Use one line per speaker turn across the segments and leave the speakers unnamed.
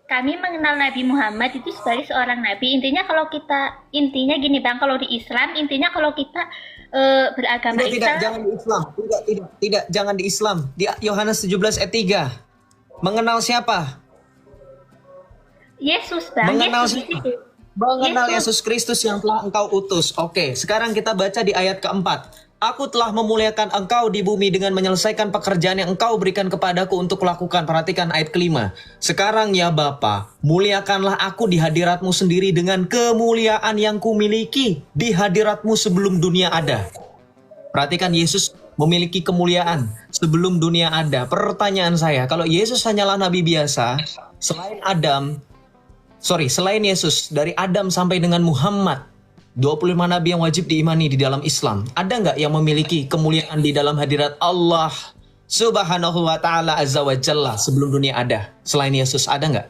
kami mengenal Nabi Muhammad itu sebagai seorang nabi. Intinya gini Bang, kalau di Islam intinya kalau kita beragama
Tidak,
Islam.
jangan di Islam. Tidak, jangan di Islam. Di Yohanes 17 ayat 3. Mengenal siapa?
Yesus Bang,
Mengenal
Yesus
siapa?
itu.
Mengenal
Yesus.
Yesus Kristus yang telah engkau utus. Oke, sekarang kita baca di ayat keempat. Aku telah memuliakan engkau di bumi dengan menyelesaikan pekerjaan yang engkau berikan kepadaku untuk kulakukan. Perhatikan ayat kelima. Sekarang ya Bapa, muliakanlah aku di hadiratmu sendiri dengan kemuliaan yang kumiliki di hadiratmu sebelum dunia ada. Perhatikan, Yesus memiliki kemuliaan sebelum dunia ada. Pertanyaan saya, kalau Yesus hanyalah nabi biasa, selain Yesus, dari Adam sampai dengan Muhammad, 25 nabi yang wajib diimani di dalam Islam, ada nggak yang memiliki kemuliaan di dalam hadirat Allah Subhanahu wa ta'ala azza wa jalla sebelum dunia ada? Selain Yesus, ada nggak?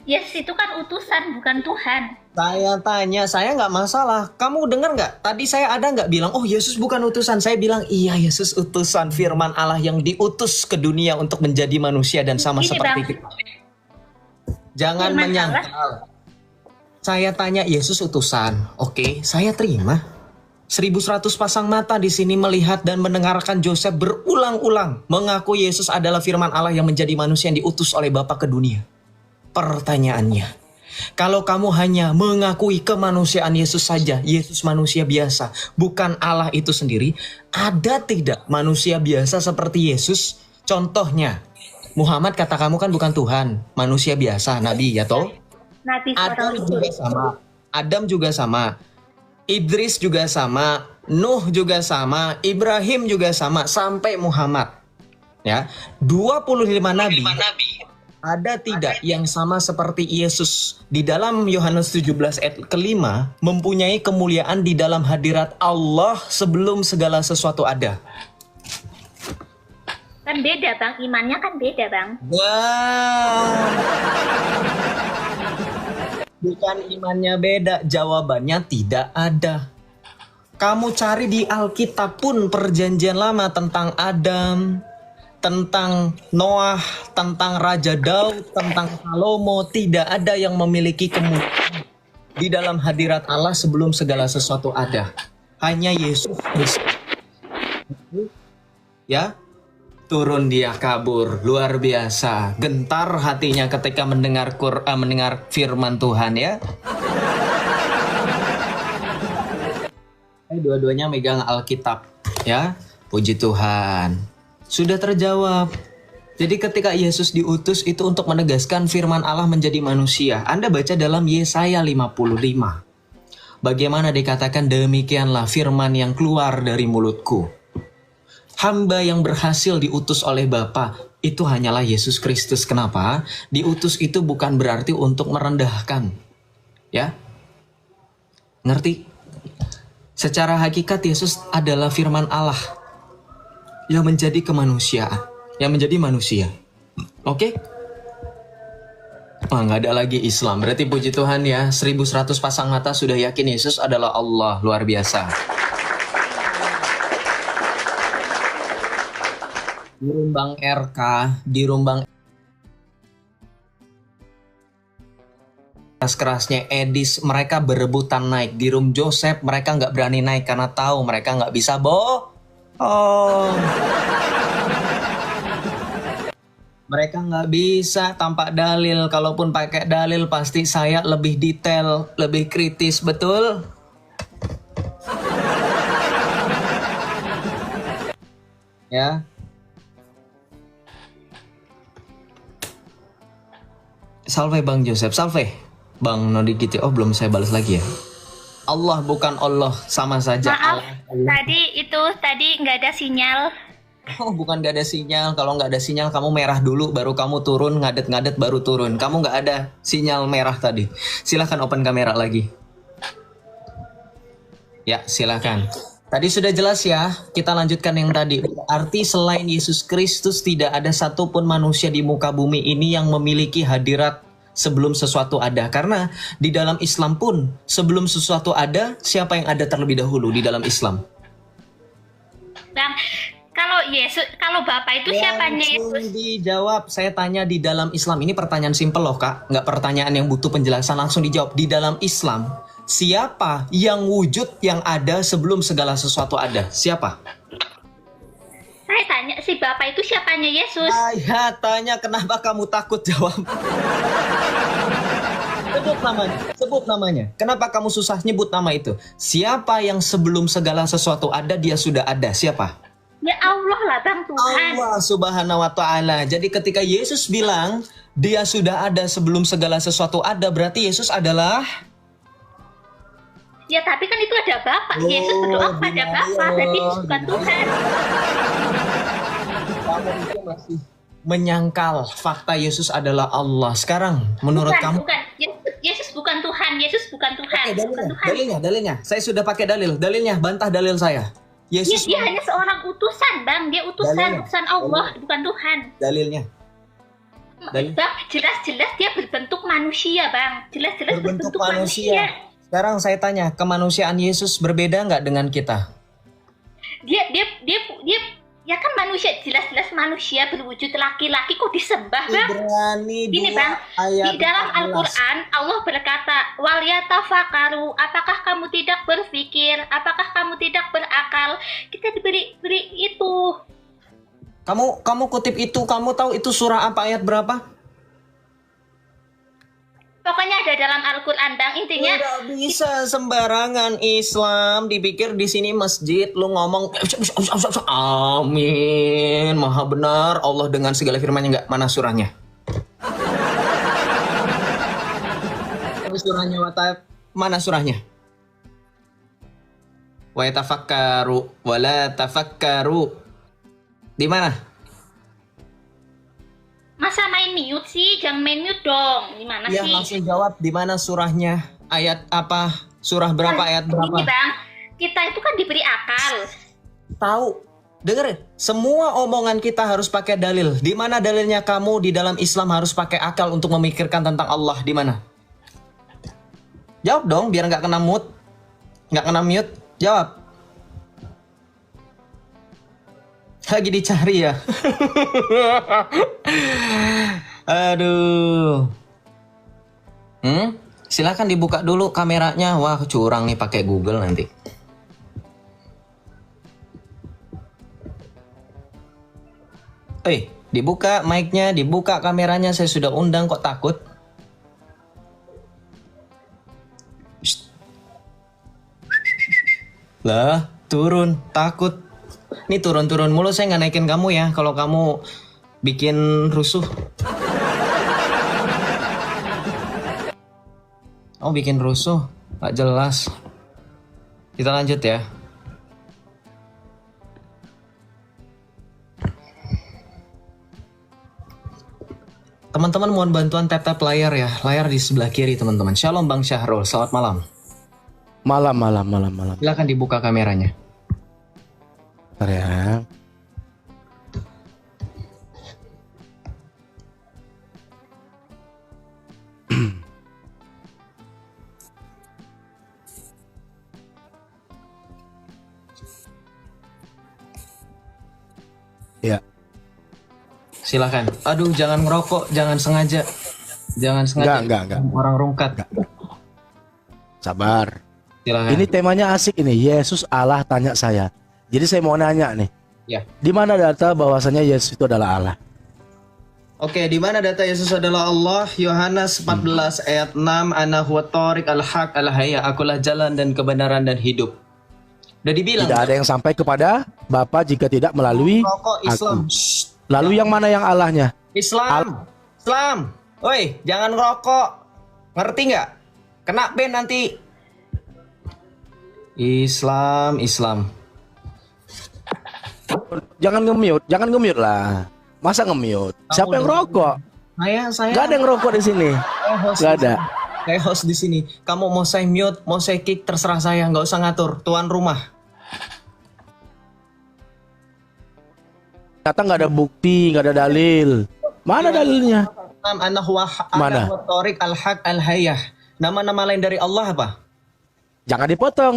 Yesus itu kan utusan, bukan Tuhan.
Saya tanya, saya nggak masalah. Kamu dengar nggak? Tadi saya ada nggak bilang, oh Yesus bukan utusan. Saya bilang, iya Yesus utusan, firman Allah yang diutus ke dunia untuk menjadi manusia dan sama
Gini,
seperti
Bang.
kita. Jangan
Firman
menyangkal. Saya tanya, Yesus utusan. Oke, saya terima. 1100 pasang mata di sini melihat dan mendengarkan Joseph berulang-ulang mengaku Yesus adalah firman Allah yang menjadi manusia yang diutus oleh Bapa ke dunia. Pertanyaannya, kalau kamu hanya mengakui kemanusiaan Yesus saja, Yesus manusia biasa, bukan Allah itu sendiri, ada tidak manusia biasa seperti Yesus? Contohnya, Muhammad kata kamu kan bukan Tuhan, manusia biasa, nabi ya toh?
Nabi
Adam
seorang
juga sama. Adam juga sama. Idris juga sama. Nuh juga sama. Ibrahim juga sama. Sampai Muhammad. Ya, 25 nabi. Ada tidak yang sama seperti Yesus? Di dalam Yohanes 17 ayat kelima, mempunyai kemuliaan di dalam hadirat Allah sebelum segala sesuatu ada.
kan beda Bang, imannya kan beda Bang.
Wah. Bukan imannya beda, jawabannya tidak ada. Kamu cari di Alkitab pun perjanjian lama tentang Adam, tentang Noah, tentang Raja Daud, tentang Salomo, tidak ada yang memiliki kemuliaan di dalam hadirat Allah sebelum segala sesuatu ada. Hanya Yesus Kristus. Ya, turun dia kabur, luar biasa. Gentar hatinya ketika mendengar mendengar firman Tuhan ya. Dua-duanya megang Alkitab ya. Puji Tuhan. Sudah terjawab. Jadi ketika Yesus diutus itu untuk menegaskan firman Allah menjadi manusia. Anda baca dalam Yesaya 55. Bagaimana dikatakan, demikianlah firman yang keluar dari mulutku. Hamba yang berhasil diutus oleh Bapa itu hanyalah Yesus Kristus. Kenapa? Diutus itu bukan berarti untuk merendahkan. Ya? Ngerti? Secara hakikat Yesus adalah firman Allah yang menjadi kemanusiaan, yang menjadi manusia. Oke? Wah, nggak ada lagi Islam. Berarti puji Tuhan ya, 1100 pasang mata sudah yakin Yesus adalah Allah. Luar biasa. Di Rumbang RK, di Rumbang keras-kerasnya Edis, mereka berebutan naik. Di Room Joseph, mereka nggak berani naik karena tahu mereka nggak bisa mereka nggak bisa tanpa dalil. Kalaupun pakai dalil, pasti saya lebih detail, lebih kritis, betul? Ya. Salve Bang Joseph, salve Bang Nodi gitu. Oh, belum saya balas lagi ya. Allah bukan Allah, sama saja.
Maaf,
Allah.
tadi nggak ada sinyal.
Oh, bukan gak ada sinyal. Kalau nggak ada sinyal, kamu merah dulu, baru kamu turun, ngadet-ngadet baru turun. Kamu nggak ada sinyal merah tadi. Silahkan open kamera lagi. Ya, silahkan. Tadi sudah jelas ya, kita lanjutkan yang tadi. Arti selain Yesus Kristus tidak ada satupun manusia di muka bumi ini yang memiliki hadirat sebelum sesuatu ada. Karena di dalam Islam pun sebelum sesuatu ada, siapa yang ada terlebih dahulu di dalam Islam?
Bang, Kalau Yesus, kalau Bapa itu siapanya
Langsung
Yesus?
dijawab. Saya tanya di dalam Islam. Ini pertanyaan simpel loh kak. Nggak pertanyaan yang butuh penjelasan. Langsung dijawab. Di dalam Islam, siapa yang wujud yang ada sebelum segala sesuatu ada? Siapa?
Saya tanya si Bapa itu siapanya Yesus?
Saya tanya kenapa kamu takut jawab? Sebut namanya. Sebut namanya. Kenapa kamu susah nyebut nama itu? Siapa yang sebelum segala sesuatu ada, dia sudah ada? Siapa?
Ya Allah lah Bang, Tuhan.
Allah subhanahu wa ta'ala. Jadi ketika Yesus bilang dia sudah ada sebelum segala sesuatu ada, berarti Yesus adalah
Ya tapi kan itu ada Bapa. Yesus berdoa kepada Bapa, jadi Yesus bukan Tuhan.
kamu itu masih menyangkal fakta Yesus adalah Allah. Sekarang menurut
Bukan,
kamu
bukan. Yesus bukan Tuhan. Yesus bukan Tuhan.
Oke,
Bukan Tuhan.
dalilnya. Saya sudah pakai dalil. Dalilnya bantah dalil saya. Yesus
Dia hanya seorang utusan, Bang. Dia utusan,
Dalilnya.
utusan Allah, bukan Tuhan.
dalilnya. Dalil.
Bang, jelas-jelas dia berbentuk manusia, Bang. Jelas-jelas
Berbentuk
berbentuk
manusia. Sekarang saya tanya, kemanusiaan Yesus berbeda nggak dengan kita?
Dia ya kan manusia, jelas-jelas manusia berwujud laki-laki kok disembah, Bang?
Ibrani
Gini
2
Bang,
ayat
di dalam
14.
Al-Quran Allah berkata, wal yatafakaru, apakah kamu tidak berpikir, apakah kamu tidak berakal? Kita diberi itu.
Kamu kutip itu, kamu tahu itu surah apa, ayat berapa?
Pokoknya ada dalam Al-Quran, Bang. Intinya,
Nggak bisa sembarangan Islam dipikir di sini masjid lu ngomong amin maha benar Allah dengan segala firman-Nya. Nggak, mana surahnya? Surahnya mana surahnya? Wa yatafakkaru wa la tafakkaru. Di mana?
masa main mute sih? Jangan main mute dong. Gimana
Ya
sih?
langsung jawab, di mana surahnya? Ayat apa? Surah berapa? Ayat
Ini
berapa?
Bang, kita itu kan diberi akal.
Tahu. Dengerin, semua omongan kita harus pakai dalil. Di mana dalilnya kamu di dalam Islam harus pakai akal untuk memikirkan tentang Allah? Di mana? Jawab dong, biar nggak kena mute. Nggak kena mute. Jawab. Lagi dicari ya. Aduh. Silakan dibuka dulu kameranya. Wah, curang nih pakai Google nanti. Dibuka mic-nya, dibuka kameranya. Saya sudah undang kok takut. Shh. Lah, turun, takut. Ini turun-turun mulu, saya nggak naikin kamu ya. Kalau kamu bikin rusuh. Kamu bikin rusuh, nggak jelas. Kita lanjut ya. Teman-teman mohon bantuan tap-tap layar ya. Layar di sebelah kiri teman-teman. Shalom Bang Syahrul, selamat malam.
Malam.
Silakan dibuka kameranya.
Bentar ya. Ya.
Silakan. Aduh, jangan ngerokok, jangan sengaja. Jangan sengaja.
Enggak.
Orang rungkat.
Sabar.
Silakan.
Ini temanya asik ini. Yesus Allah tanya saya. Jadi saya mau nanya nih.
Ya.
Di mana data bahwasanya Yesus itu adalah Allah?
Oke, di mana data Yesus adalah Allah? Yohanes 14 ayat 6, Ana huwa thoriq al-haq al-hayya, akulah jalan dan kebenaran dan hidup. Udah dibilang.
Tidak ada yang sampai kepada Bapa jika tidak melalui
Rokok Islam.
aku. Lalu yang mana yang Allahnya?
Islam. Islam. Woi, jangan ngerokok. Ngerti nggak? Kena ban nanti. Islam.
Jangan nge-mute lah. Masa nge-mute? Siapa yang ngerokok?
Saya.
Gak ada yang ngerokok di sini. Gak ada.
Saya host di sini. Kamu mau saya mute, mau saya kick, terserah saya. Nggak usah ngatur. Tuan rumah.
Kata nggak ada bukti, nggak ada dalil. Mana dalilnya?
Ana huwa thoriq al-haq al-hayah. Nama-nama lain dari Allah apa?
Jangan dipotong.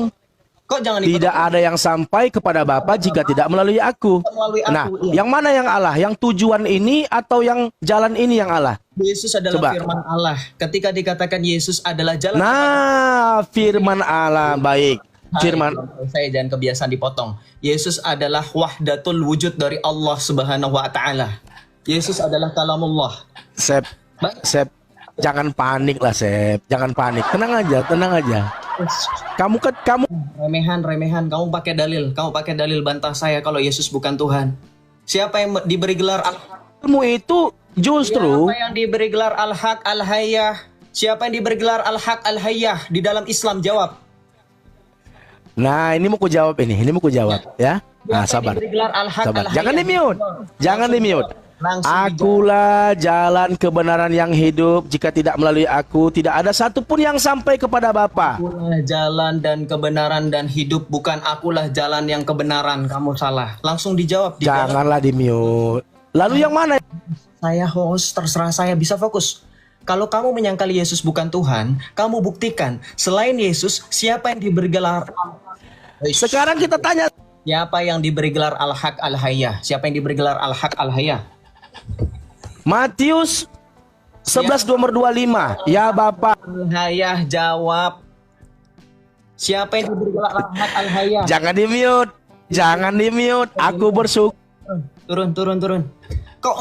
Kok jangan
Tidak ada yang sampai kepada Bapa jika tidak melalui aku.
melalui aku.
Nah,
Iya.
yang mana yang Allah? Yang tujuan ini atau yang jalan ini yang Allah?
Yesus adalah
Coba.
firman Allah. Ketika dikatakan Yesus adalah jalan.
Nah, firman Allah. Baik. Firman.
Saya jangan kebiasaan dipotong. Yesus adalah wahdatul wujud dari Allah Subhanahu wa taala. Yesus adalah kalamullah.
Sep. Sep. Jangan panik lah, Sep. Jangan panik. Tenang aja, tenang aja. Kamu
Remehan. Kamu pakai dalil bantah saya kalau Yesus bukan Tuhan. Siapa yang diberi gelar
kamu itu justru
Siapa yang diberi gelar Al-Haq Al-Hayyah? Siapa yang diberi gelar Al-Haq Al-Hayyah di dalam Islam? Jawab.
Nah, ini mau ku jawab ini. Ini mau ku jawab ya. Nah,
Siapa yang
sabar.
diberi gelar Al-Haq
Sabar.
Al-Hayyah?
Jangan di-mute. Jangan di-mute.
Langsung
Akulah jalan kebenaran yang hidup. Jika tidak melalui aku, tidak ada satupun yang sampai kepada Bapa.
Akulah jalan dan kebenaran dan hidup, bukan akulah jalan yang kebenaran. Kamu salah. Langsung dijawab.
Janganlah di-mute. Lalu yang mana?
Saya host, terserah saya, bisa fokus. Kalau kamu menyangkal Yesus bukan Tuhan, kamu buktikan selain Yesus, siapa yang diberi gelar?
Sekarang kita tanya.
Siapa yang diberi gelar Al-Haq Al-Hayyah? Siapa yang diberi gelar Al-Haq Al-Hayyah?
Matius 11 nomor 25. Ya Bapak.
Al-Hayyah, jawab. Siapa yang diberi gelar Al-Haq Al-Hayyah?
Jangan di-mute. Jangan di-mute. Aku bersyukur.
Turun. Kok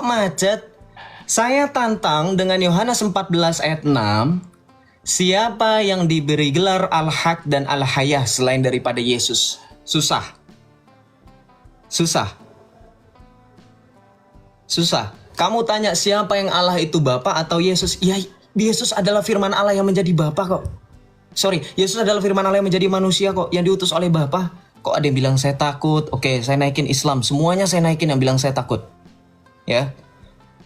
macet? Saya tantang dengan Yohanes 14 ayat 6. Siapa yang diberi gelar Al-Haq dan Al-Hayyah selain daripada Yesus? Susah. Kamu tanya siapa yang Allah itu Bapa atau Yesus? Ya, Yesus adalah firman Allah yang menjadi Bapa kok. Sorry, Yesus adalah firman Allah yang menjadi manusia kok, yang diutus oleh Bapa. Kok ada yang bilang saya takut? Oke, saya naikin Islam. Semuanya saya naikin yang bilang saya takut. Ya.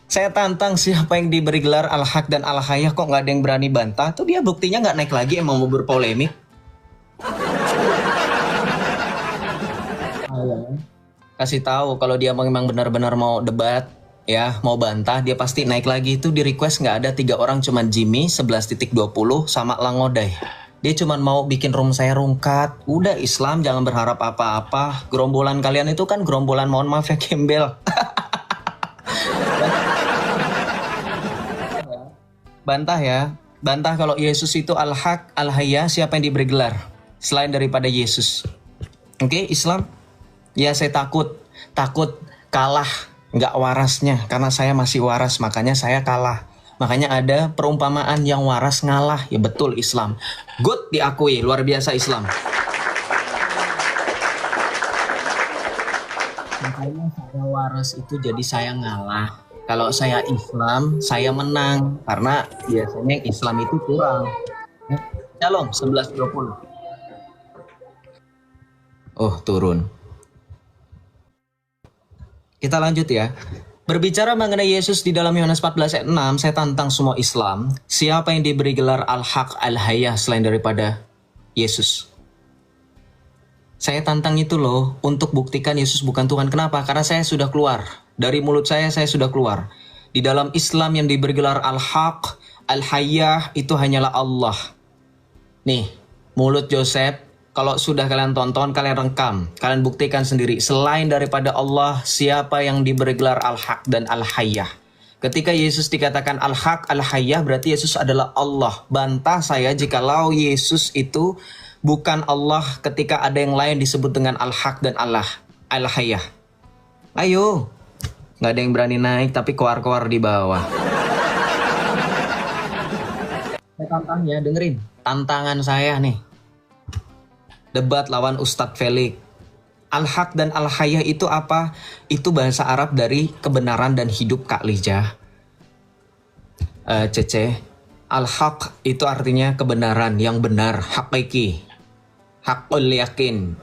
Saya tantang siapa yang diberi gelar Al-Haq dan Al-Hayyah kok nggak ada yang berani bantah. Tuh dia buktinya nggak naik lagi, emang mau berpolemik. Kasih tahu kalau dia memang benar-benar mau debat, ya mau bantah, dia pasti naik lagi. Itu di request nggak ada 3 orang, cuman Jimmy 11.20 sama Langodai. Dia cuman mau bikin room saya rungkat. Udah Islam jangan berharap apa-apa. Gerombolan kalian itu kan gerombolan, mohon maaf ya, gembel. Bantah kalau Yesus itu Al-Haq Al-Hayyah, siapa yang diberi gelar selain daripada Yesus. Oke, Islam. Ya saya takut kalah nggak warasnya, karena saya masih waras makanya saya kalah. Makanya ada perumpamaan yang waras ngalah. Ya betul Islam. Good, diakui, luar biasa Islam. Makanya saya waras itu jadi saya ngalah. Kalau saya Islam, saya menang. Karena biasanya Islam itu kurang. Shalom, 11.20. Oh, turun. Kita lanjut ya. Berbicara mengenai Yesus di dalam Yohanes 14 ayat 6, saya tantang semua Islam. Siapa yang diberi gelar Al-Haq Al-Hayyah selain daripada Yesus? Saya tantang itu loh, untuk buktikan Yesus bukan Tuhan. Kenapa? Karena saya sudah keluar. Dari mulut saya sudah keluar. Di dalam Islam yang diberi gelar Al-Haq Al-Hayyah itu hanyalah Allah. Nih, mulut Joseph. Kalau sudah kalian tonton, kalian rekam. Kalian buktikan sendiri. Selain daripada Allah, siapa yang diberi gelar Al-Haq dan Al-Hayyah? Ketika Yesus dikatakan Al-Haq Al-Hayyah, berarti Yesus adalah Allah. Bantah saya jikalau Yesus itu bukan Allah ketika ada yang lain disebut dengan Al-Haq dan Al-Hayyah. Ayo. Nggak ada yang berani naik, tapi koar-koar di bawah. Saya tantang ya, dengerin. Tantangan saya nih. Debat lawan Ustadz Felix. Al-Haq dan Al-Hayyah itu apa? Itu bahasa Arab dari kebenaran dan hidup, Kak Lijah. Cece. Al-Haq itu artinya kebenaran, yang benar, hakiki. Hakul yakin.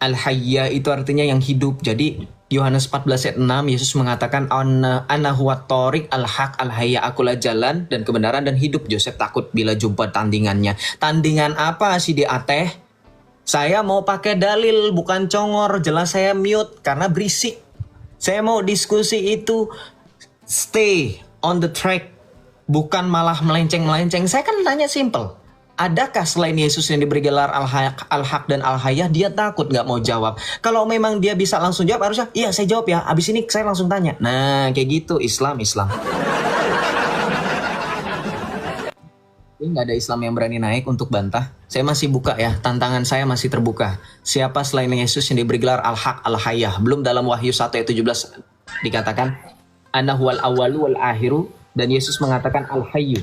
Al-Hayyah itu artinya yang hidup. Jadi Yohanes 14 ayat 6, Yesus mengatakan ana huwa thoriq al-haq al-hayyah, akulah jalan dan kebenaran dan hidup. Joseph takut bila jumpa tandingannya. Tandingan apa sih di Ateh? Saya mau pakai dalil, bukan congor. Jelas saya mute karena berisik. Saya mau diskusi itu stay on the track, bukan malah melenceng-melenceng. Saya kan tanya simple. Adakah selain Yesus yang diberi gelar Al-Haq dan Al-Hayah? Dia takut nggak mau jawab. Kalau memang dia bisa langsung jawab, harusnya iya saya jawab ya. Abis ini saya langsung tanya. Nah kayak gitu Islam. Ini nggak ada Islam yang berani naik untuk bantah. Saya masih buka ya, tantangan saya masih terbuka. Siapa selain Yesus yang diberi gelar Al-Haq Al-Hayah? Belum dalam Wahyu 1 ayat 17 dikatakan Ana huwal awalu wal akhiru, dan Yesus mengatakan Al-Hayyu.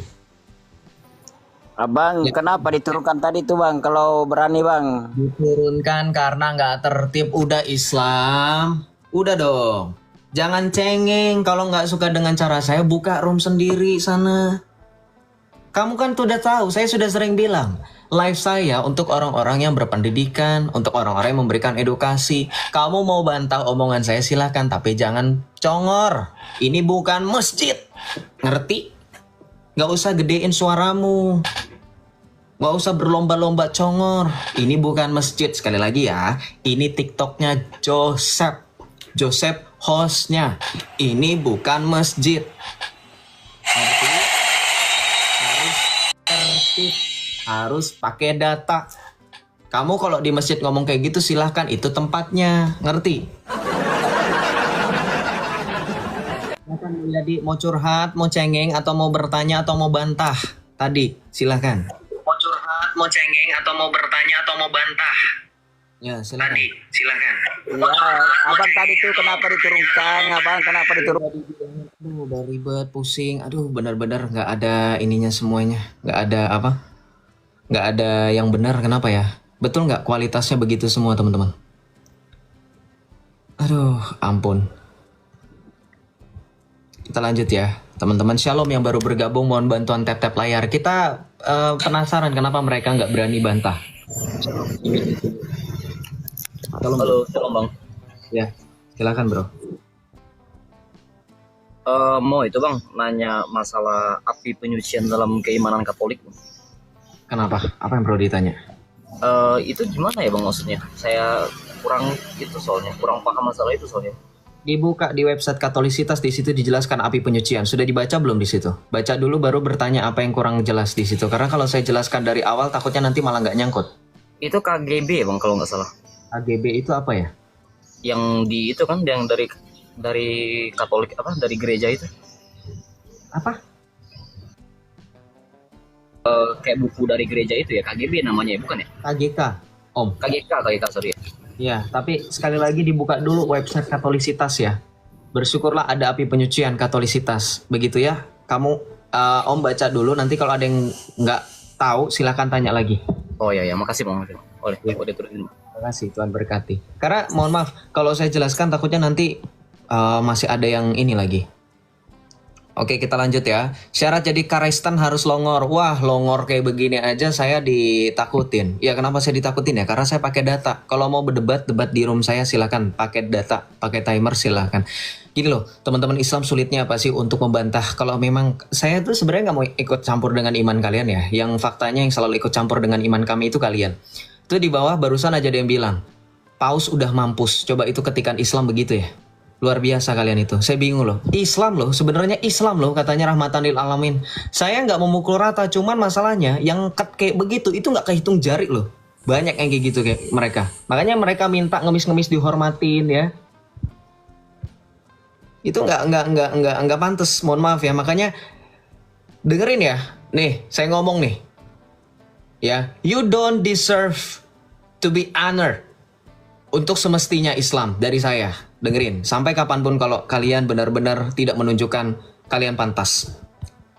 Abang, kenapa diturunkan tadi tuh bang? Kalau berani bang.
Diturunkan karena nggak tertib. Udah Islam, udah dong. Jangan cengeng. Kalau nggak suka dengan cara saya, buka room sendiri sana. Kamu kan udah tahu, saya sudah sering bilang. Live saya untuk orang-orang yang berpendidikan, untuk orang-orang yang memberikan edukasi. Kamu mau bantah omongan saya silahkan, tapi jangan congor. Ini bukan masjid. Ngerti? Nggak usah gedein suaramu. Nggak usah berlomba-lomba congor. Ini bukan masjid. Sekali lagi ya, ini TikToknya Joseph. Joseph hostnya. Ini bukan masjid. Harus tertib. Harus pakai data. Kamu kalau di masjid ngomong kayak gitu silahkan, itu tempatnya. Ngerti? Jadi mau curhat, mau cengeng, atau mau bertanya, atau mau bantah. Tadi silahkan. Mau curhat, mau cengeng, atau mau bertanya, atau mau bantah. Ya silahkan. Tadi silahkan.
Ya, abang tadi tuh kenapa diturunkan? Abang kenapa diturunkan?
Aduh, udah ribet, pusing. Aduh, benar-benar nggak ada ininya semuanya. Nggak ada apa? Nggak ada yang benar. Kenapa ya? Betul nggak kualitasnya begitu semua teman-teman? Aduh, ampun. Kita lanjut ya, teman-teman. Shalom yang baru bergabung, mohon bantuan tap-tap layar. Kita penasaran kenapa mereka nggak berani bantah.
Halo, shalom bang.
Ya, silakan bro.
Mau itu bang, nanya masalah api penyucian dalam keimanan Katolik.
Kenapa? Apa yang perlu ditanya?
Itu gimana ya bang maksudnya? Saya kurang kurang paham masalah itu soalnya.
Dibuka di website Katolisitas, di situ dijelaskan api penyucian. Sudah dibaca belum di situ? Baca dulu baru bertanya apa yang kurang jelas di situ. Karena kalau saya jelaskan dari awal takutnya nanti malah nggak nyangkut.
Itu KGB bang kalau nggak salah.
KGB itu apa ya?
Yang di itu kan yang dari Katolik apa? Dari gereja itu.
Apa?
Kayak buku dari gereja itu ya, KGB namanya ya, bukan ya?
KGK, Om.
KGK sorry ya.
Ya, tapi sekali lagi dibuka dulu website Katolisitas ya. Bersyukurlah ada api penyucian Katolisitas. Begitu ya. Kamu Om baca dulu, nanti kalau ada yang nggak tahu silakan tanya lagi.
Oh ya, makasih bang. Boleh turunin.
Terima kasih, Tuhan berkati. Karena mohon maaf, kalau saya jelaskan takutnya nanti masih ada yang ini lagi. Oke, kita lanjut ya. Syarat jadi Kristen harus longor. Wah, longor kayak begini aja saya ditakutin. Ya, kenapa saya ditakutin ya? Karena saya pakai data. Kalau mau berdebat, debat di room saya silakan. Pakai data, pakai timer silakan. Gini loh, teman-teman Islam sulitnya apa sih untuk membantah? Kalau memang saya tuh sebenarnya nggak mau ikut campur dengan iman kalian ya. Yang faktanya yang selalu ikut campur dengan iman kami itu kalian. Itu di bawah barusan aja ada yang bilang, Paus udah mampus. Coba itu ketikan Islam begitu ya. Luar biasa kalian itu. Saya bingung loh. Islam loh, sebenarnya Islam loh katanya rahmatan lil alamin. Saya nggak memukul rata, cuman masalahnya yang kayak begitu itu nggak kehitung jari loh. Banyak yang kayak gitu kayak mereka. Makanya mereka minta ngemis-ngemis dihormatin ya. Itu nggak pantas. Mohon maaf ya. Makanya dengerin ya. Nih, saya ngomong nih. Ya, you don't deserve to be honored. Untuk semestinya Islam dari saya. Dengerin, sampai kapanpun kalau kalian benar-benar tidak menunjukkan kalian pantas.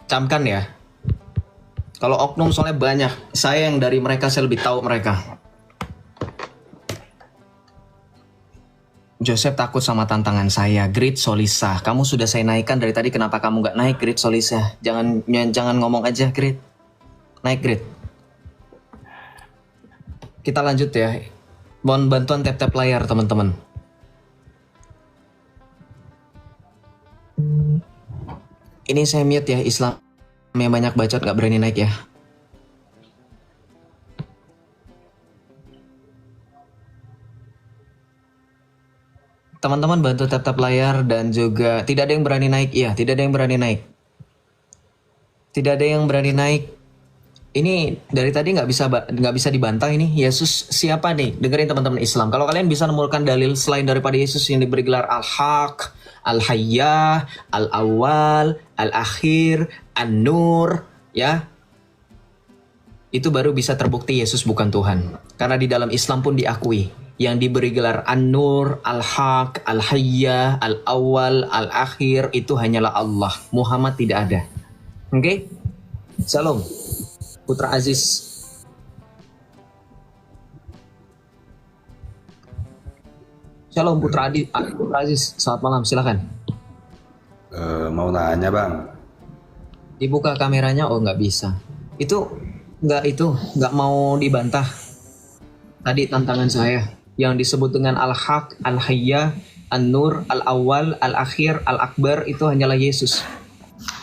Camkan ya. Kalau oknum soalnya banyak. Saya yang dari mereka, saya lebih tahu mereka. Joseph takut sama tantangan saya. Grit Solisa. Kamu sudah saya naikkan dari tadi. Kenapa kamu nggak naik, Grit Solisa? Jangan ngomong aja, Grit. Naik, Grit. Kita lanjut ya. Mohon bantuan tap-tap layar, teman-teman. Ini saya mute ya, Islam yang banyak bacot gak berani naik ya. Teman-teman bantu tap-tap layar dan juga tidak ada yang berani naik. Iya, tidak ada yang berani naik. Tidak ada yang berani naik. ini dari tadi nggak bisa dibantah ini. Yesus siapa nih? Dengerin teman-teman Islam. Kalau kalian bisa menemukan dalil selain daripada Yesus yang diberi gelar Al-Haq, Al-Hayyah, Al-Awwal, Al-Akhir, An-Nur, ya, itu baru bisa terbukti Yesus bukan Tuhan. Karena di dalam Islam pun diakui yang diberi gelar An-Nur, Al-Haq, Al-Hayyah, Al-Awwal, Al-Akhir itu hanyalah Allah. Muhammad tidak ada. Oke? Salam. Putra Aziz. Shalom Putra Aziz. Selamat malam, silakan.
Mau nanya bang.
Dibuka kameranya, oh nggak bisa. Itu nggak mau dibantah. Tadi tantangan saya yang disebut dengan Al-Haq, Al-Hayyah, An-Nur, Al-Awwal, Al-Akhir, Al-Akbar itu hanyalah Yesus.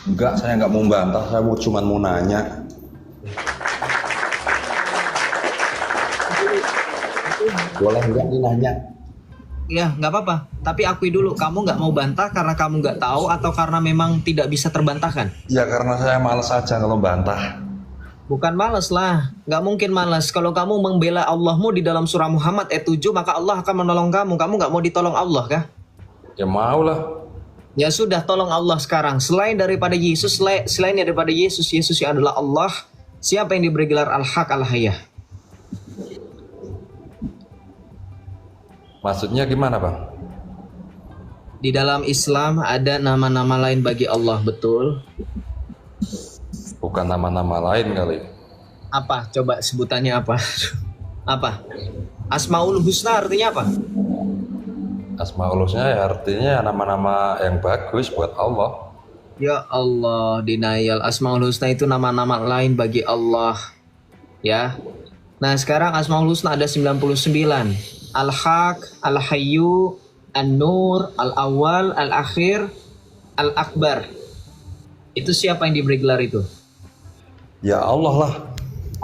Enggak, saya nggak mau bantah, saya cuma mau nanya. Boleh nggak nih nanya?
Ya nggak apa-apa. Tapi akui dulu, kamu nggak mau bantah karena kamu nggak tahu atau karena memang tidak bisa terbantahkan?
Ya karena saya malas aja kalau bantah.
Bukan malas lah, nggak mungkin malas. Kalau kamu membela Allahmu di dalam surah Muhammad ayat 7, maka Allah akan menolong kamu. Kamu nggak mau ditolong Allah kah?
Ya mau lah.
Ya sudah, tolong Allah sekarang. Selain daripada Yesus, selain daripada Yesus yang adalah Allah, siapa yang diberi gelar Al-Haq, Al-Hayyah?
Maksudnya gimana bang?
Di dalam Islam ada nama-nama lain bagi Allah, betul?
Bukan nama-nama lain kali.
Apa? Coba sebutannya apa? Apa? Asmaul Husna artinya apa?
Asmaul Husna ya artinya nama-nama yang bagus buat Allah.
Ya Allah, denial. Asmaul Husna itu nama-nama lain bagi Allah. Ya. Nah sekarang Asmaul Husna ada 99. Al-Haq, Al-Hayyu, An-Nur, Al-Awwal, Al-Akhir, Al-Akbar. Itu siapa yang diberi gelar itu?
Ya Allah lah.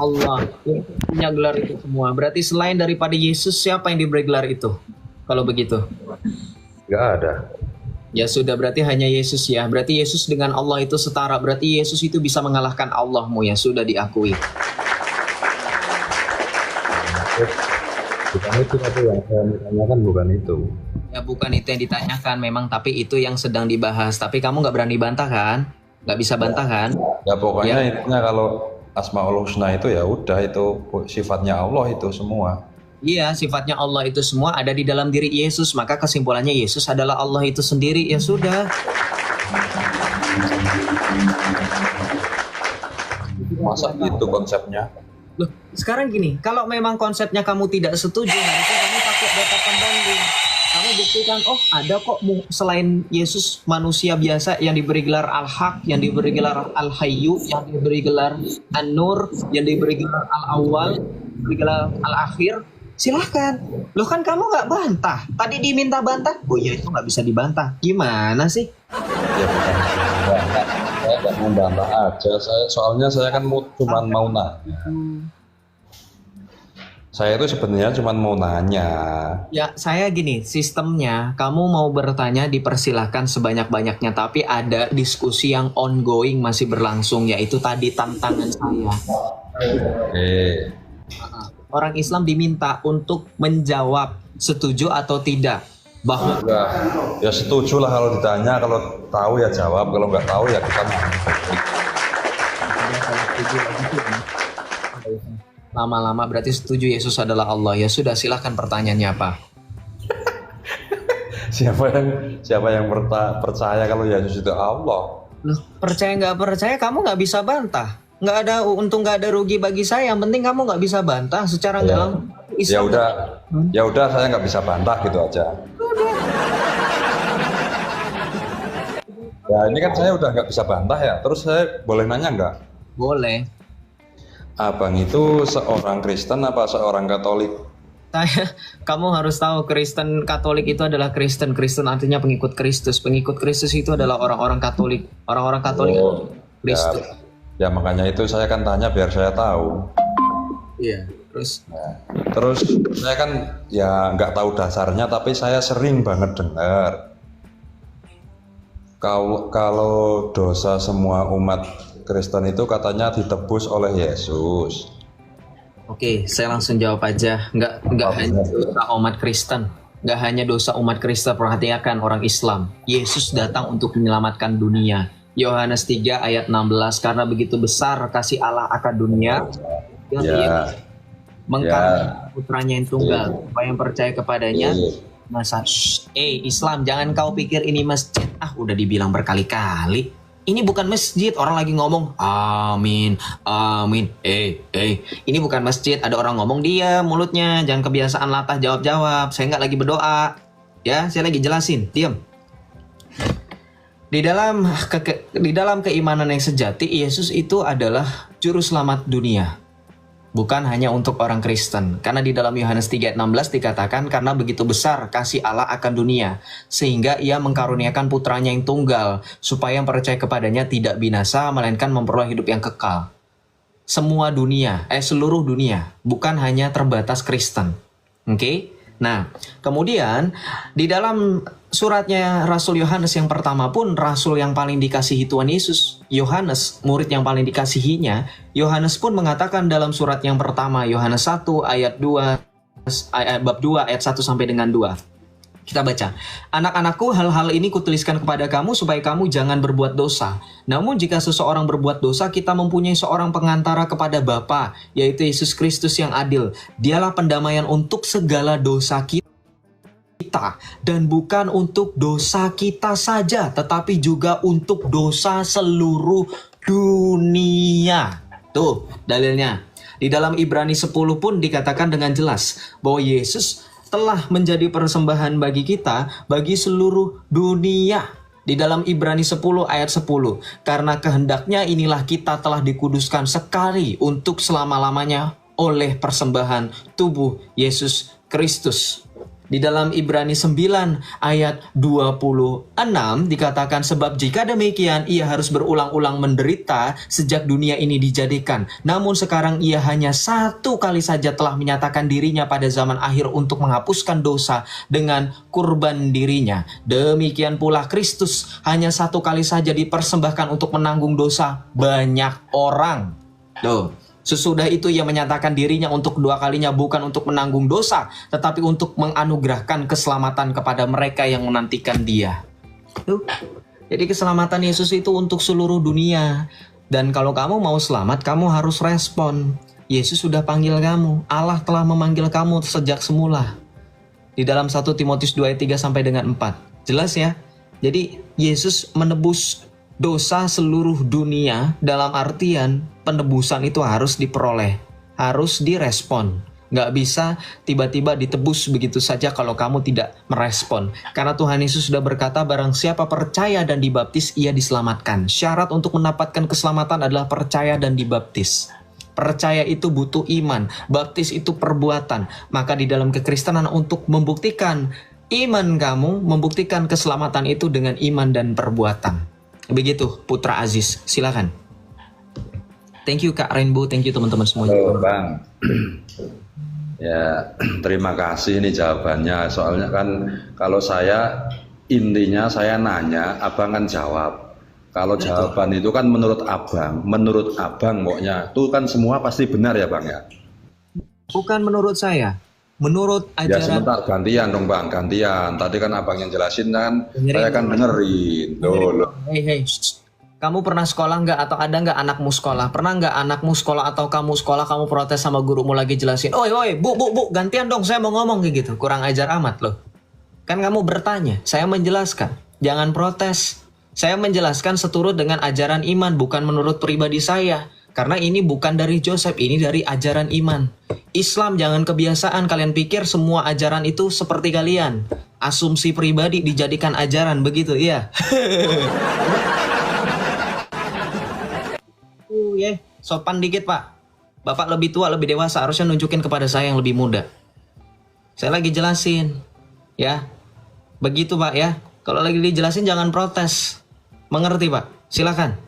Allah yang punya gelar itu semua. Berarti selain daripada Yesus, siapa yang diberi gelar itu? Kalau begitu?
Gak ada.
Ya sudah, berarti hanya Yesus ya. Berarti Yesus dengan Allah itu setara. Berarti Yesus itu bisa mengalahkan Allahmu ya. Sudah diakui.
Bukan itu tapi yang saya tanyakan bukan itu.
Ya bukan itu yang ditanyakan memang. Tapi itu yang sedang dibahas. Tapi kamu nggak berani bantah kan? Nggak bisa bantah kan?
Ya pokoknya
Ya.
intinya kalau Asmaul Husna itu ya udah itu sifatnya Allah itu semua.
Iya, sifatnya Allah itu semua ada di dalam diri Yesus. Maka kesimpulannya Yesus adalah Allah itu sendiri. Ya sudah.
Masa gitu konsepnya?
Loh, sekarang gini, kalau memang konsepnya kamu tidak setuju, harusnya kamu pakai data pembanding. Kamu buktikan, oh ada kok selain Yesus manusia biasa yang diberi gelar Al-Haq, yang diberi gelar Al-Hayyu, yang diberi gelar An-Nur, yang diberi gelar Al-Awwal, diberi gelar Al-Akhir. Silahkan. Loh kan kamu nggak bantah. Tadi diminta bantah, oh ya itu nggak bisa dibantah. Gimana sih?
Ya bukan. Saya nggak mau bantah aja. Soalnya saya kan cuma mau nanya. Saya itu sebenarnya cuma mau nanya.
Ya, saya gini, sistemnya kamu mau bertanya dipersilahkan sebanyak-banyaknya, tapi ada diskusi yang ongoing masih berlangsung, yaitu tadi tantangan saya.
Oke.
Orang Islam diminta untuk menjawab setuju atau tidak bahwa
Enggak. Ya setuju lah kalau ditanya, kalau tahu ya jawab, kalau nggak tahu ya kita
lama-lama berarti setuju Yesus adalah Allah. Ya sudah, silahkan pertanyaannya apa?
siapa yang percaya kalau Yesus itu Allah?
Loh, percaya nggak percaya kamu nggak bisa bantah. Nggak ada untung, nggak ada rugi bagi saya. Yang penting kamu nggak bisa bantah secara nggak langsung.
Ya udah saya nggak bisa bantah gitu aja. Ya ini kan saya udah nggak bisa bantah ya. Terus saya boleh nanya nggak?
Boleh.
Abang itu seorang Kristen apa seorang Katolik?
Kamu harus tahu Kristen Katolik itu adalah Kristen. Kristen artinya pengikut Kristus. Pengikut Kristus itu adalah orang-orang Katolik. Orang-orang Katolik Kristus.
Ya makanya itu saya kan tanya biar saya tahu.
Iya. Terus?
Nah, terus saya kan ya nggak tahu dasarnya, tapi saya sering banget dengar kalau dosa semua umat Kristen itu katanya ditebus oleh Yesus.
Oke, saya langsung jawab aja. Nggak hanya dosa umat Kristen. Nggak hanya dosa umat Kristen, perhatikan orang Islam. Yesus datang untuk menyelamatkan dunia. Yohanes 3 ayat 16, karena begitu besar kasih Allah akan dunia, yang ia mengkaruniakan putranya yang tunggal, supaya yang percaya kepadanya. Masa, Islam, jangan kau pikir ini masjid. Udah dibilang berkali-kali. Ini bukan masjid, orang lagi ngomong amin, amin. Ini bukan masjid, ada orang ngomong dia mulutnya, jangan kebiasaan latah jawab-jawab. Saya nggak lagi berdoa, ya, saya lagi jelasin, diam. Di dalam keimanan yang sejati, Yesus itu adalah juru selamat dunia. Bukan hanya untuk orang Kristen. Karena di dalam Yohanes 3 ayat 16 dikatakan, karena begitu besar kasih Allah akan dunia, sehingga ia mengkaruniakan putranya yang tunggal, supaya yang percaya kepadanya tidak binasa, melainkan memperoleh hidup yang kekal. Semua dunia, seluruh dunia, bukan hanya terbatas Kristen. Oke? Nah, kemudian di dalam suratnya Rasul Yohanes yang pertama pun, Rasul yang paling dikasihi Tuhan Yesus, Yohanes, murid yang paling dikasihinya, Yohanes pun mengatakan dalam surat yang pertama, Yohanes 1 ayat 2, bab 2 ayat 1 sampai dengan 2. Kita baca, anak-anakku, hal-hal ini kutuliskan kepada kamu supaya kamu jangan berbuat dosa. Namun jika seseorang berbuat dosa, kita mempunyai seorang pengantara kepada Bapa, yaitu Yesus Kristus yang adil. Dialah pendamaian untuk segala dosa kita, dan bukan untuk dosa kita saja, tetapi juga untuk dosa seluruh dunia. Tuh dalilnya. Di dalam Ibrani 10 pun dikatakan dengan jelas bahwa Yesus telah menjadi persembahan bagi kita, bagi seluruh dunia. Di dalam Ibrani 10 ayat 10, karena kehendaknya inilah kita telah dikuduskan sekali untuk selama-lamanya oleh persembahan tubuh Yesus Kristus. Di dalam Ibrani 9 ayat 26 dikatakan, sebab jika demikian ia harus berulang-ulang menderita sejak dunia ini dijadikan. Namun sekarang ia hanya satu kali saja telah menyatakan dirinya pada zaman akhir untuk menghapuskan dosa dengan kurban dirinya. Demikian pula Kristus hanya satu kali saja dipersembahkan untuk menanggung dosa banyak orang. Tuh. Sesudah itu ia menyatakan dirinya untuk kedua kalinya, bukan untuk menanggung dosa, tetapi untuk menganugerahkan keselamatan kepada mereka yang menantikan dia. Jadi keselamatan Yesus itu untuk seluruh dunia. Dan kalau kamu mau selamat, kamu harus respon. Yesus sudah panggil kamu. Allah telah memanggil kamu sejak semula. Di dalam 1 Timotius 2 ayat 3 sampai dengan 4. Jelas ya? Jadi Yesus menebus dosa seluruh dunia, dalam artian penebusan itu harus diperoleh, harus direspon. Nggak bisa tiba-tiba ditebus begitu saja kalau kamu tidak merespon. Karena Tuhan Yesus sudah berkata, barang siapa percaya dan dibaptis, ia diselamatkan. Syarat untuk mendapatkan keselamatan adalah percaya dan dibaptis. Percaya itu butuh iman, baptis itu perbuatan. Maka di dalam kekristenan untuk membuktikan iman kamu, membuktikan keselamatan itu dengan iman dan perbuatan. Begitu Putra Aziz, silakan. Thank you Kak Rainbow, thank you teman-teman semuanya.
Oh, Bang. Ya, terima kasih nih jawabannya. Soalnya kan kalau saya intinya saya nanya, Abang kan jawab. Kalau jawaban itu kan menurut Abang pokoknya itu kan semua pasti benar ya Bang ya.
Bukan menurut saya. Menurut
ya
ajaran...
sebentar, gantian dong Bang, gantian. Tadi kan Abang yang jelasin kan, saya kan dengerin. Loh.
Hei, kamu pernah sekolah nggak atau ada nggak anakmu sekolah? Pernah nggak anakmu sekolah atau kamu sekolah, kamu protes sama gurumu lagi jelasin, oi, bu, gantian dong, saya mau ngomong kayak gitu. Kurang ajar amat loh. Kan kamu bertanya, saya menjelaskan. Jangan protes. Saya menjelaskan seturut dengan ajaran iman, bukan menurut pribadi saya. Karena ini bukan dari Joseph, ini dari ajaran iman. Islam jangan kebiasaan kalian pikir semua ajaran itu seperti kalian. Asumsi pribadi dijadikan ajaran, begitu ya. Sopan dikit Pak. Bapak lebih tua, lebih dewasa, harusnya nunjukin kepada saya yang lebih muda. Saya lagi jelasin. Ya. Begitu Pak ya. Kalau lagi dijelasin jangan protes. Mengerti Pak? Silakan.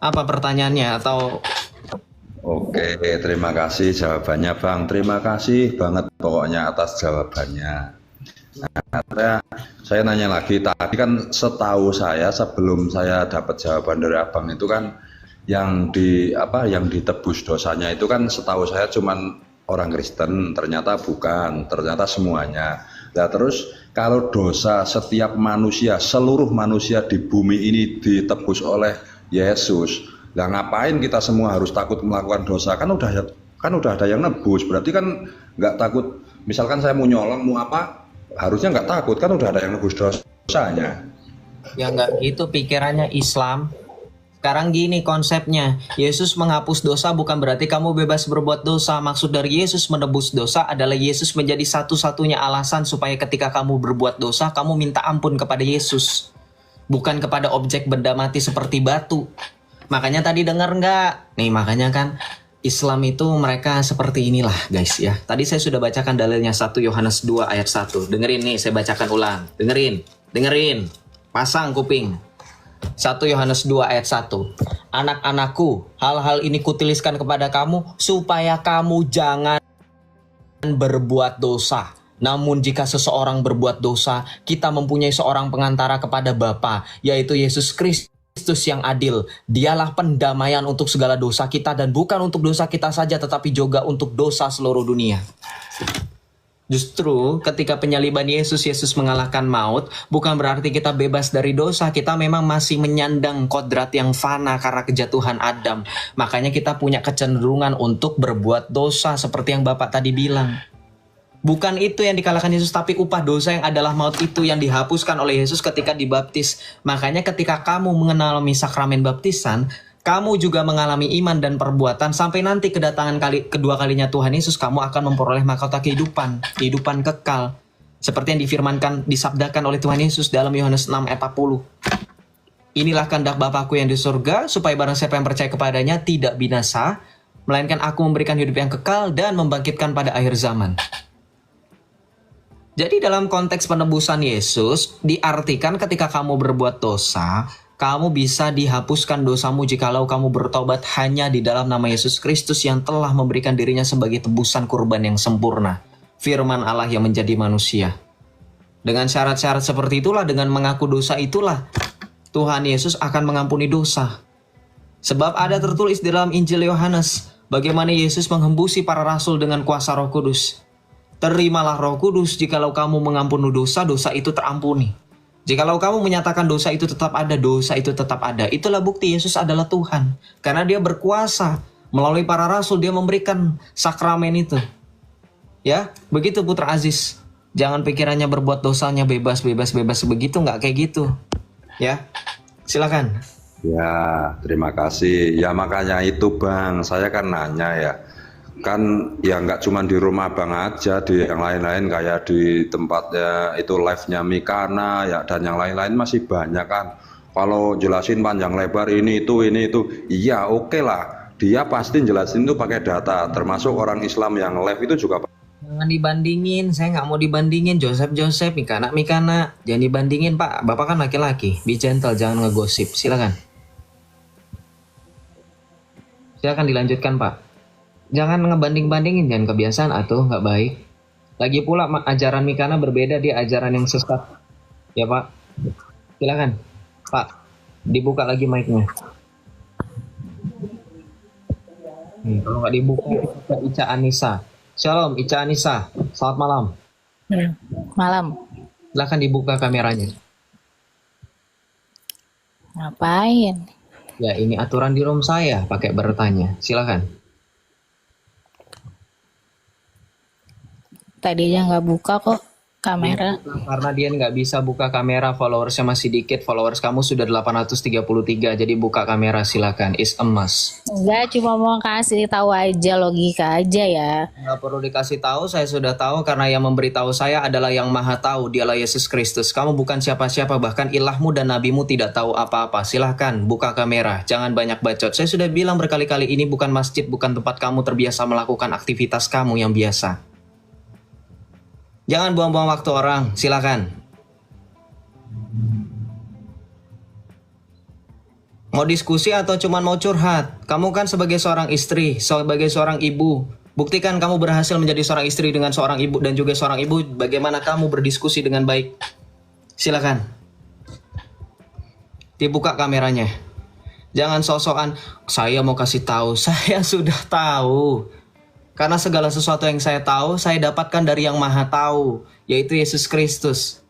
Apa pertanyaannya atau...
Oke, terima kasih jawabannya Bang. Terima kasih banget pokoknya atas jawabannya. Nah, saya nanya lagi, tadi kan setahu saya sebelum saya dapat jawaban dari Abang itu kan yang ditebus dosanya itu kan setahu saya cuman orang Kristen, ternyata bukan, ternyata semuanya. Nah terus kalau dosa setiap manusia, seluruh manusia di bumi ini ditebus oleh Yesus, lah ngapain kita semua harus takut melakukan dosa? Kan udah ada yang nebus, berarti kan nggak takut. Misalkan saya mau nyolong, mau apa, harusnya nggak takut, kan udah ada yang nebus dosanya.
Ya nggak gitu pikirannya Islam. Sekarang gini konsepnya, Yesus menghapus dosa bukan berarti kamu bebas berbuat dosa. Maksud dari Yesus menebus dosa adalah Yesus menjadi satu-satunya alasan supaya ketika kamu berbuat dosa, kamu minta ampun kepada Yesus. Bukan kepada objek benda mati seperti batu. Makanya tadi dengar nggak? Nih makanya kan Islam itu mereka seperti inilah guys ya. Tadi saya sudah bacakan dalilnya 1 Yohanes 2 ayat 1. Dengerin nih, saya bacakan ulang. Dengerin. Pasang kuping. 1 Yohanes 2 ayat 1. Anak-anakku, hal-hal ini kutuliskan kepada kamu supaya kamu jangan berbuat dosa. Namun jika seseorang berbuat dosa, kita mempunyai seorang pengantara kepada Bapa, yaitu Yesus Kristus yang adil. Dialah pendamaian untuk segala dosa kita, dan bukan untuk dosa kita saja tetapi juga untuk dosa seluruh dunia. Justru ketika penyaliban Yesus mengalahkan maut, bukan berarti kita bebas dari dosa. Kita memang masih menyandang kodrat yang fana karena kejatuhan Adam. Makanya kita punya kecenderungan untuk berbuat dosa seperti yang Bapak tadi bilang. Bukan itu yang dikalahkan Yesus, tapi upah dosa yang adalah maut itu yang dihapuskan oleh Yesus ketika dibaptis. Makanya ketika kamu mengalami sakramen baptisan, kamu juga mengalami iman dan perbuatan sampai nanti kedatangan kedua kalinya Tuhan Yesus, kamu akan memperoleh mahkota kehidupan kekal. Seperti yang disabdakan oleh Tuhan Yesus dalam Yohanes 6 ayat 40. Inilah kehendak Bapakku yang di surga, supaya barang siapa yang percaya kepadanya tidak binasa, melainkan aku memberikan hidup yang kekal dan membangkitkan pada akhir zaman. Jadi dalam konteks penebusan Yesus, diartikan ketika kamu berbuat dosa, kamu bisa dihapuskan dosamu jikalau kamu bertobat hanya di dalam nama Yesus Kristus yang telah memberikan dirinya sebagai tebusan kurban yang sempurna. Firman Allah yang menjadi manusia. Dengan syarat-syarat seperti itulah, dengan mengaku dosa itulah, Tuhan Yesus akan mengampuni dosa. Sebab ada tertulis di dalam Injil Yohanes, bagaimana Yesus menghembusi para rasul dengan kuasa Roh Kudus. Terimalah Roh Kudus, jikalau kamu mengampuni dosa, dosa itu terampuni. Jikalau kamu menyatakan dosa itu tetap ada, dosa itu tetap ada. Itulah bukti Yesus adalah Tuhan. Karena dia berkuasa. Melalui para rasul dia memberikan sakramen itu. Ya, begitu Putra Aziz. Jangan pikirannya berbuat dosanya bebas begitu, nggak kayak gitu. Ya, silakan.
Ya, terima kasih. Ya makanya itu Bang, saya kan nanya ya. Kan ya nggak cuma di rumah Bang aja, di yang lain-lain kayak di tempatnya itu live-nya Mikana ya, dan yang lain-lain masih banyak kan. Kalau jelasin panjang lebar ini itu, iya oke lah. Dia pasti jelasin itu pakai data, termasuk orang Islam yang live itu juga.
Jangan dibandingin, saya nggak mau dibandingin Joseph, Mikana. Jangan dibandingin Pak, Bapak kan laki-laki. Be gentle, jangan ngegosip, silakan. Silakan dilanjutkan Pak. Jangan ngebanding-bandingin, jangan kebiasaan atau nggak baik. Lagi pula ajaran Mikana berbeda, dia ajaran yang sesat. Ya Pak, silakan Pak, dibuka lagi mic-nya. Kalau nggak dibuka, kita Ica Anissa. Shalom Ica Anissa, selamat malam.
Malam.
Silakan dibuka kameranya.
Ngapain?
Ya ini aturan di room saya, pakai bertanya. Silakan.
Tadi aja nggak buka kok kamera.
Karena dia nggak bisa buka kamera, followersnya masih dikit. Followers kamu sudah 833, jadi buka kamera silakan. Is emas.
Enggak, cuma mau kasih tahu aja, logika aja ya.
Nggak perlu dikasih tahu, saya sudah tahu karena yang memberitahu saya adalah yang maha tahu, dialah Yesus Kristus. Kamu bukan siapa-siapa, bahkan ilahmu dan nabimu tidak tahu apa-apa. Silahkan buka kamera, jangan banyak bacot. Saya sudah bilang berkali-kali, ini bukan masjid, bukan tempat kamu terbiasa melakukan aktivitas kamu yang biasa. Jangan buang-buang waktu orang, silakan. Mau diskusi atau cuma mau curhat? Kamu kan sebagai seorang istri, sebagai seorang ibu, buktikan kamu berhasil menjadi seorang istri dengan seorang ibu dan juga seorang ibu. Bagaimana kamu berdiskusi dengan baik? Silakan. Dibuka kameranya. Jangan sok-sokan, saya mau kasih tahu. Saya sudah tahu. Karena segala sesuatu yang saya tahu, saya dapatkan dari yang maha tahu, yaitu Yesus Kristus.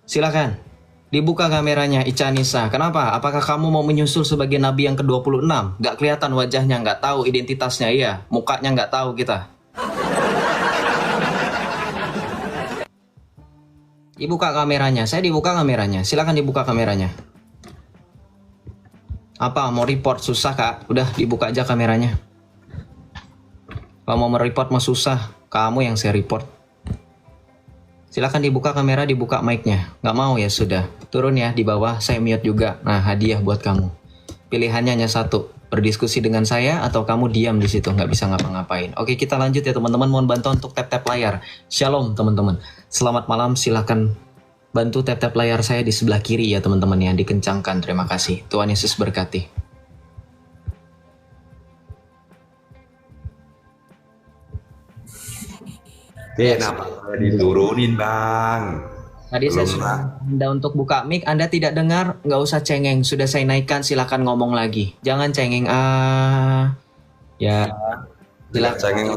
Silakan, dibuka kameranya Ica Nisa. Kenapa? Apakah kamu mau menyusul sebagai nabi yang ke-26? Gak kelihatan wajahnya, gak tahu identitasnya, iya. Mukanya gak tahu kita. Dibuka kameranya, saya dibuka kameranya. Silakan dibuka kameranya. Apa, mau report susah kak? Udah dibuka aja kameranya. Kalau mau mereport mah susah, kamu yang saya report. Silakan dibuka kamera, dibuka mic-nya. Nggak mau ya sudah. Turun ya di bawah, saya mute juga. Nah, hadiah buat kamu. Pilihannya hanya satu, berdiskusi dengan saya atau kamu diam di situ, nggak bisa ngapa-ngapain. Oke, kita lanjut ya teman-teman. Mohon bantu untuk tap-tap layar. Shalom teman-teman. Selamat malam, silakan bantu tap-tap layar saya di sebelah kiri ya teman-teman yang dikencangkan. Terima kasih. Tuhan Yesus berkati.
Kenapa diturunin bang?
Tadi saya
Belum,
sudah
Pak.
Anda untuk buka mic, Anda tidak dengar, nggak usah cengeng. Sudah saya naikkan, silakan ngomong lagi. Jangan cengeng. Ya,
Tidak cengeng.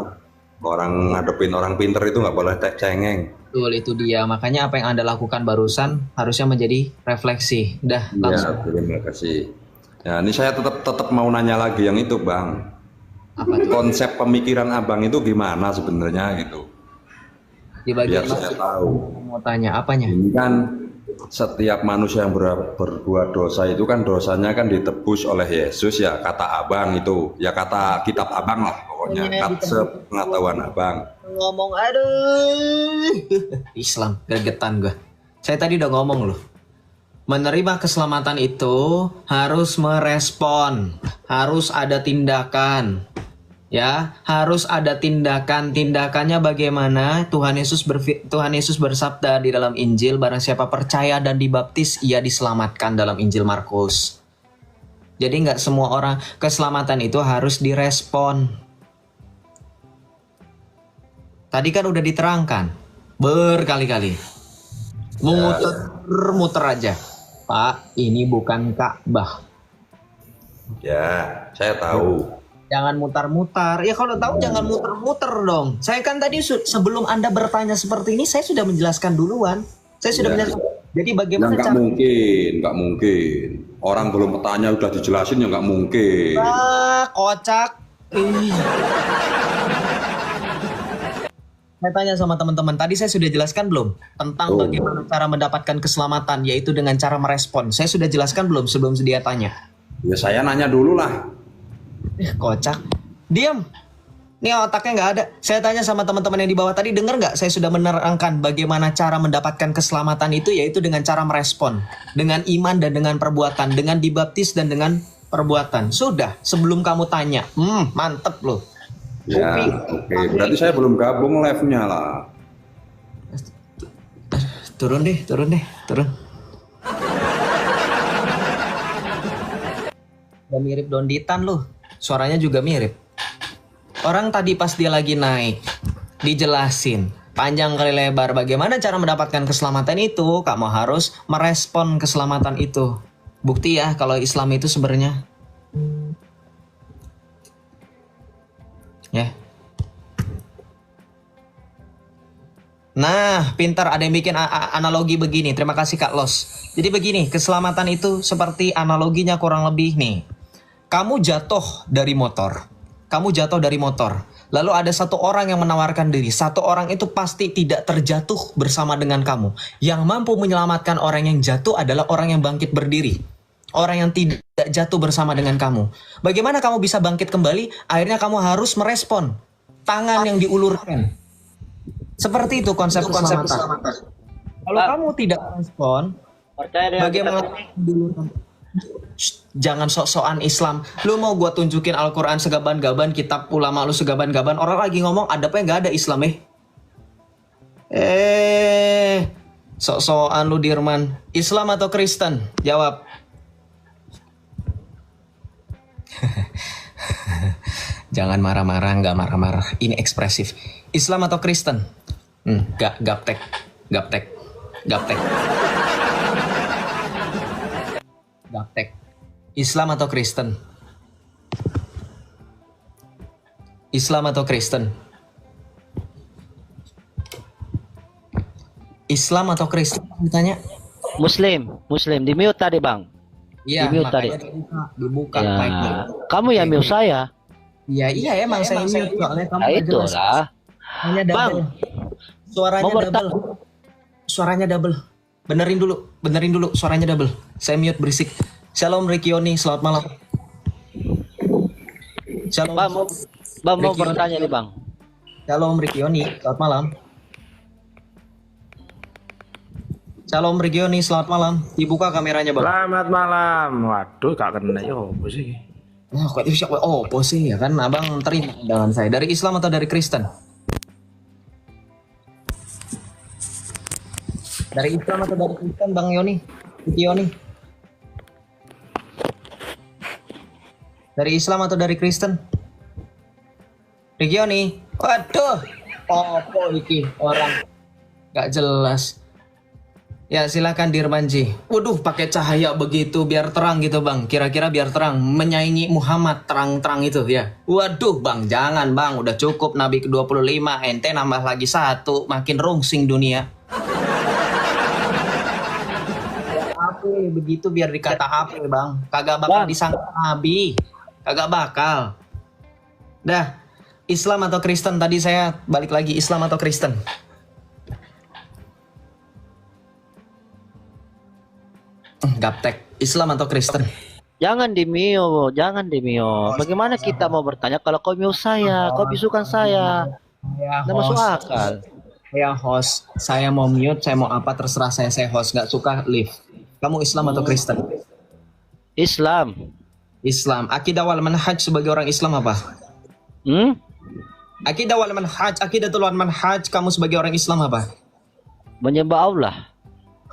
Orang ngadepin orang pinter itu nggak boleh cengeng.
betul itu dia. Makanya apa yang Anda lakukan barusan harusnya menjadi refleksi. Udah, langsung.
Ya, terima kasih. Ya, ini saya tetap mau nanya lagi yang itu bang.
Apa tuh?
Konsep pemikiran abang itu gimana sebenarnya gitu?
Di bagian
Biar saya tahu.
mau tanya apanya?
Ini kan setiap manusia yang berbuat dosa itu kan dosanya kan ditebus oleh Yesus ya, kata abang itu. Ya kata kitab abang lah pokoknya. Sepengetahuan abang.
Ngomong aduh. Islam, gregetan gue. Saya tadi udah ngomong loh. Menerima keselamatan itu harus merespon, harus ada tindakan. Ya, harus ada tindakan. Tindakannya bagaimana? Tuhan Yesus bersabda di dalam Injil, barang siapa percaya dan dibaptis, ia diselamatkan dalam Injil Markus. Jadi nggak semua orang keselamatan itu harus direspon. Tadi kan udah diterangkan berkali-kali. Muter-muter aja. Pak, ini bukan Ka'bah.
Ya, saya tahu.
Jangan mutar-mutar. Ya kalau tahu jangan muter-muter dong. Saya kan tadi sebelum Anda bertanya seperti ini, saya sudah menjelaskan duluan. Saya sudah
Ya.
menjelaskan. Jadi
Ya
bagaimana
nggak mungkin, nggak mungkin. Orang belum bertanya udah dijelasin ya nggak mungkin.
Kocak. Saya tanya sama teman-teman, tadi saya sudah jelaskan belum tentang bagaimana cara mendapatkan keselamatan, yaitu dengan cara merespon. Saya sudah jelaskan belum sebelum dia tanya?
Ya saya nanya dulu lah.
Kocak. Diam. Ini otaknya nggak ada. Saya tanya sama teman-teman yang di bawah tadi, dengar nggak? Saya sudah menerangkan bagaimana cara mendapatkan keselamatan itu, yaitu dengan cara merespon. Dengan iman dan dengan perbuatan. Dengan dibaptis dan dengan perbuatan. Sudah, sebelum kamu tanya. Mantep loh.
Ya, oke. Berarti saya belum gabung live-nya lah.
Turun deh. Turun. Udah mirip Donditan loh. Suaranya juga mirip. Orang tadi pas dia lagi naik, dijelasin panjang kali lebar bagaimana cara mendapatkan keselamatan itu. Kamu harus merespon keselamatan itu. Bukti ya kalau Islam itu sebenarnya. Ya. Nah, pintar, ada yang bikin analogi begini. Terima kasih Kak Los. Jadi begini, keselamatan itu seperti analoginya kurang lebih nih. Kamu jatuh dari motor. Lalu ada satu orang yang menawarkan diri. Satu orang itu pasti tidak terjatuh bersama dengan kamu. Yang mampu menyelamatkan orang yang jatuh adalah orang yang bangkit berdiri. Orang yang tidak jatuh bersama dengan kamu. Bagaimana kamu bisa bangkit kembali? Akhirnya kamu harus merespon. Tangan yang diulurkan. Seperti itu konsep keselamatan. Kalau kamu tidak merespon, bagaimana diulurkan? Jangan sok-sokan Islam. Lu mau gua tunjukin Al-Quran segaban-gaban, kitab ulama lu segaban-gaban. Orang lagi ngomong adabnya nggak ada Islam sok-sokan lu Dirman. Islam atau Kristen? Jawab. Jangan marah-marah, nggak marah-marah. Ini ekspresif. Islam atau Kristen? Gaptek. Gaptek. Islam atau Kristen? Islam atau Kristen? Islam atau Kristen ditanya?
Muslim, Muslim. Di mute tadi bang.
Iya,
Di mute tadi.
makanya dibuka
Ya,
mic-nya.
kamu yang mute saya.
Iya, iya emang saya mute soalnya kamu
Nah,
nggak jelas.
itulah.
Hanya double.
Bang,
Suaranya
mau
double. Suaranya double. Benerin dulu suaranya double. Saya mute berisik. Shalom Rikioni, selamat malam. Shalom.
Bang mau
Ricky.
bertanya nih bang.
Shalom Rikioni, selamat malam. Shalom Rikioni, selamat malam. Dibuka kameranya, Bang.
Selamat malam. Waduh, gak kena yo, apa sih?
Wah, kok itu siapa? Oh, posing ya kan, Abang terima undangan saya. Dari Islam atau dari Kristen? Dari Islam atau dari Kristen, Bang Yoni? Yoni? Dari Islam atau dari Kristen? Yoni? Waduh, apa iki orang gak jelas. Ya silakan Dirmanji. Waduh, pakai cahaya begitu biar terang gitu Bang. Kira-kira biar terang, menyaingi Muhammad terang-terang itu ya. Waduh Bang, jangan Bang, udah cukup Nabi ke-25, ente nambah lagi satu, makin rungsing dunia. Apa begitu biar dikata apa Bang? Kagak bakal
Bang.
disangka Nabi. Kagak bakal. Dah, Islam atau Kristen? Tadi saya balik lagi, Islam atau Kristen? Gaptek, Islam atau Kristen?
Jangan di mute, jangan di mute. Bagaimana kita mau bertanya kalau kau mute saya, kau bisukan saya?
Saya
Nggak masuk
host,
akal.
saya host, saya mau mute, saya mau apa terserah saya host, nggak suka leave. Kamu Islam atau Kristen?
Islam.
Islam. Akidah wal manhaj sebagai orang Islam apa? Akidah wal manhaj, akidatul wal manhaj, kamu sebagai orang Islam apa?
Menyembah Allah.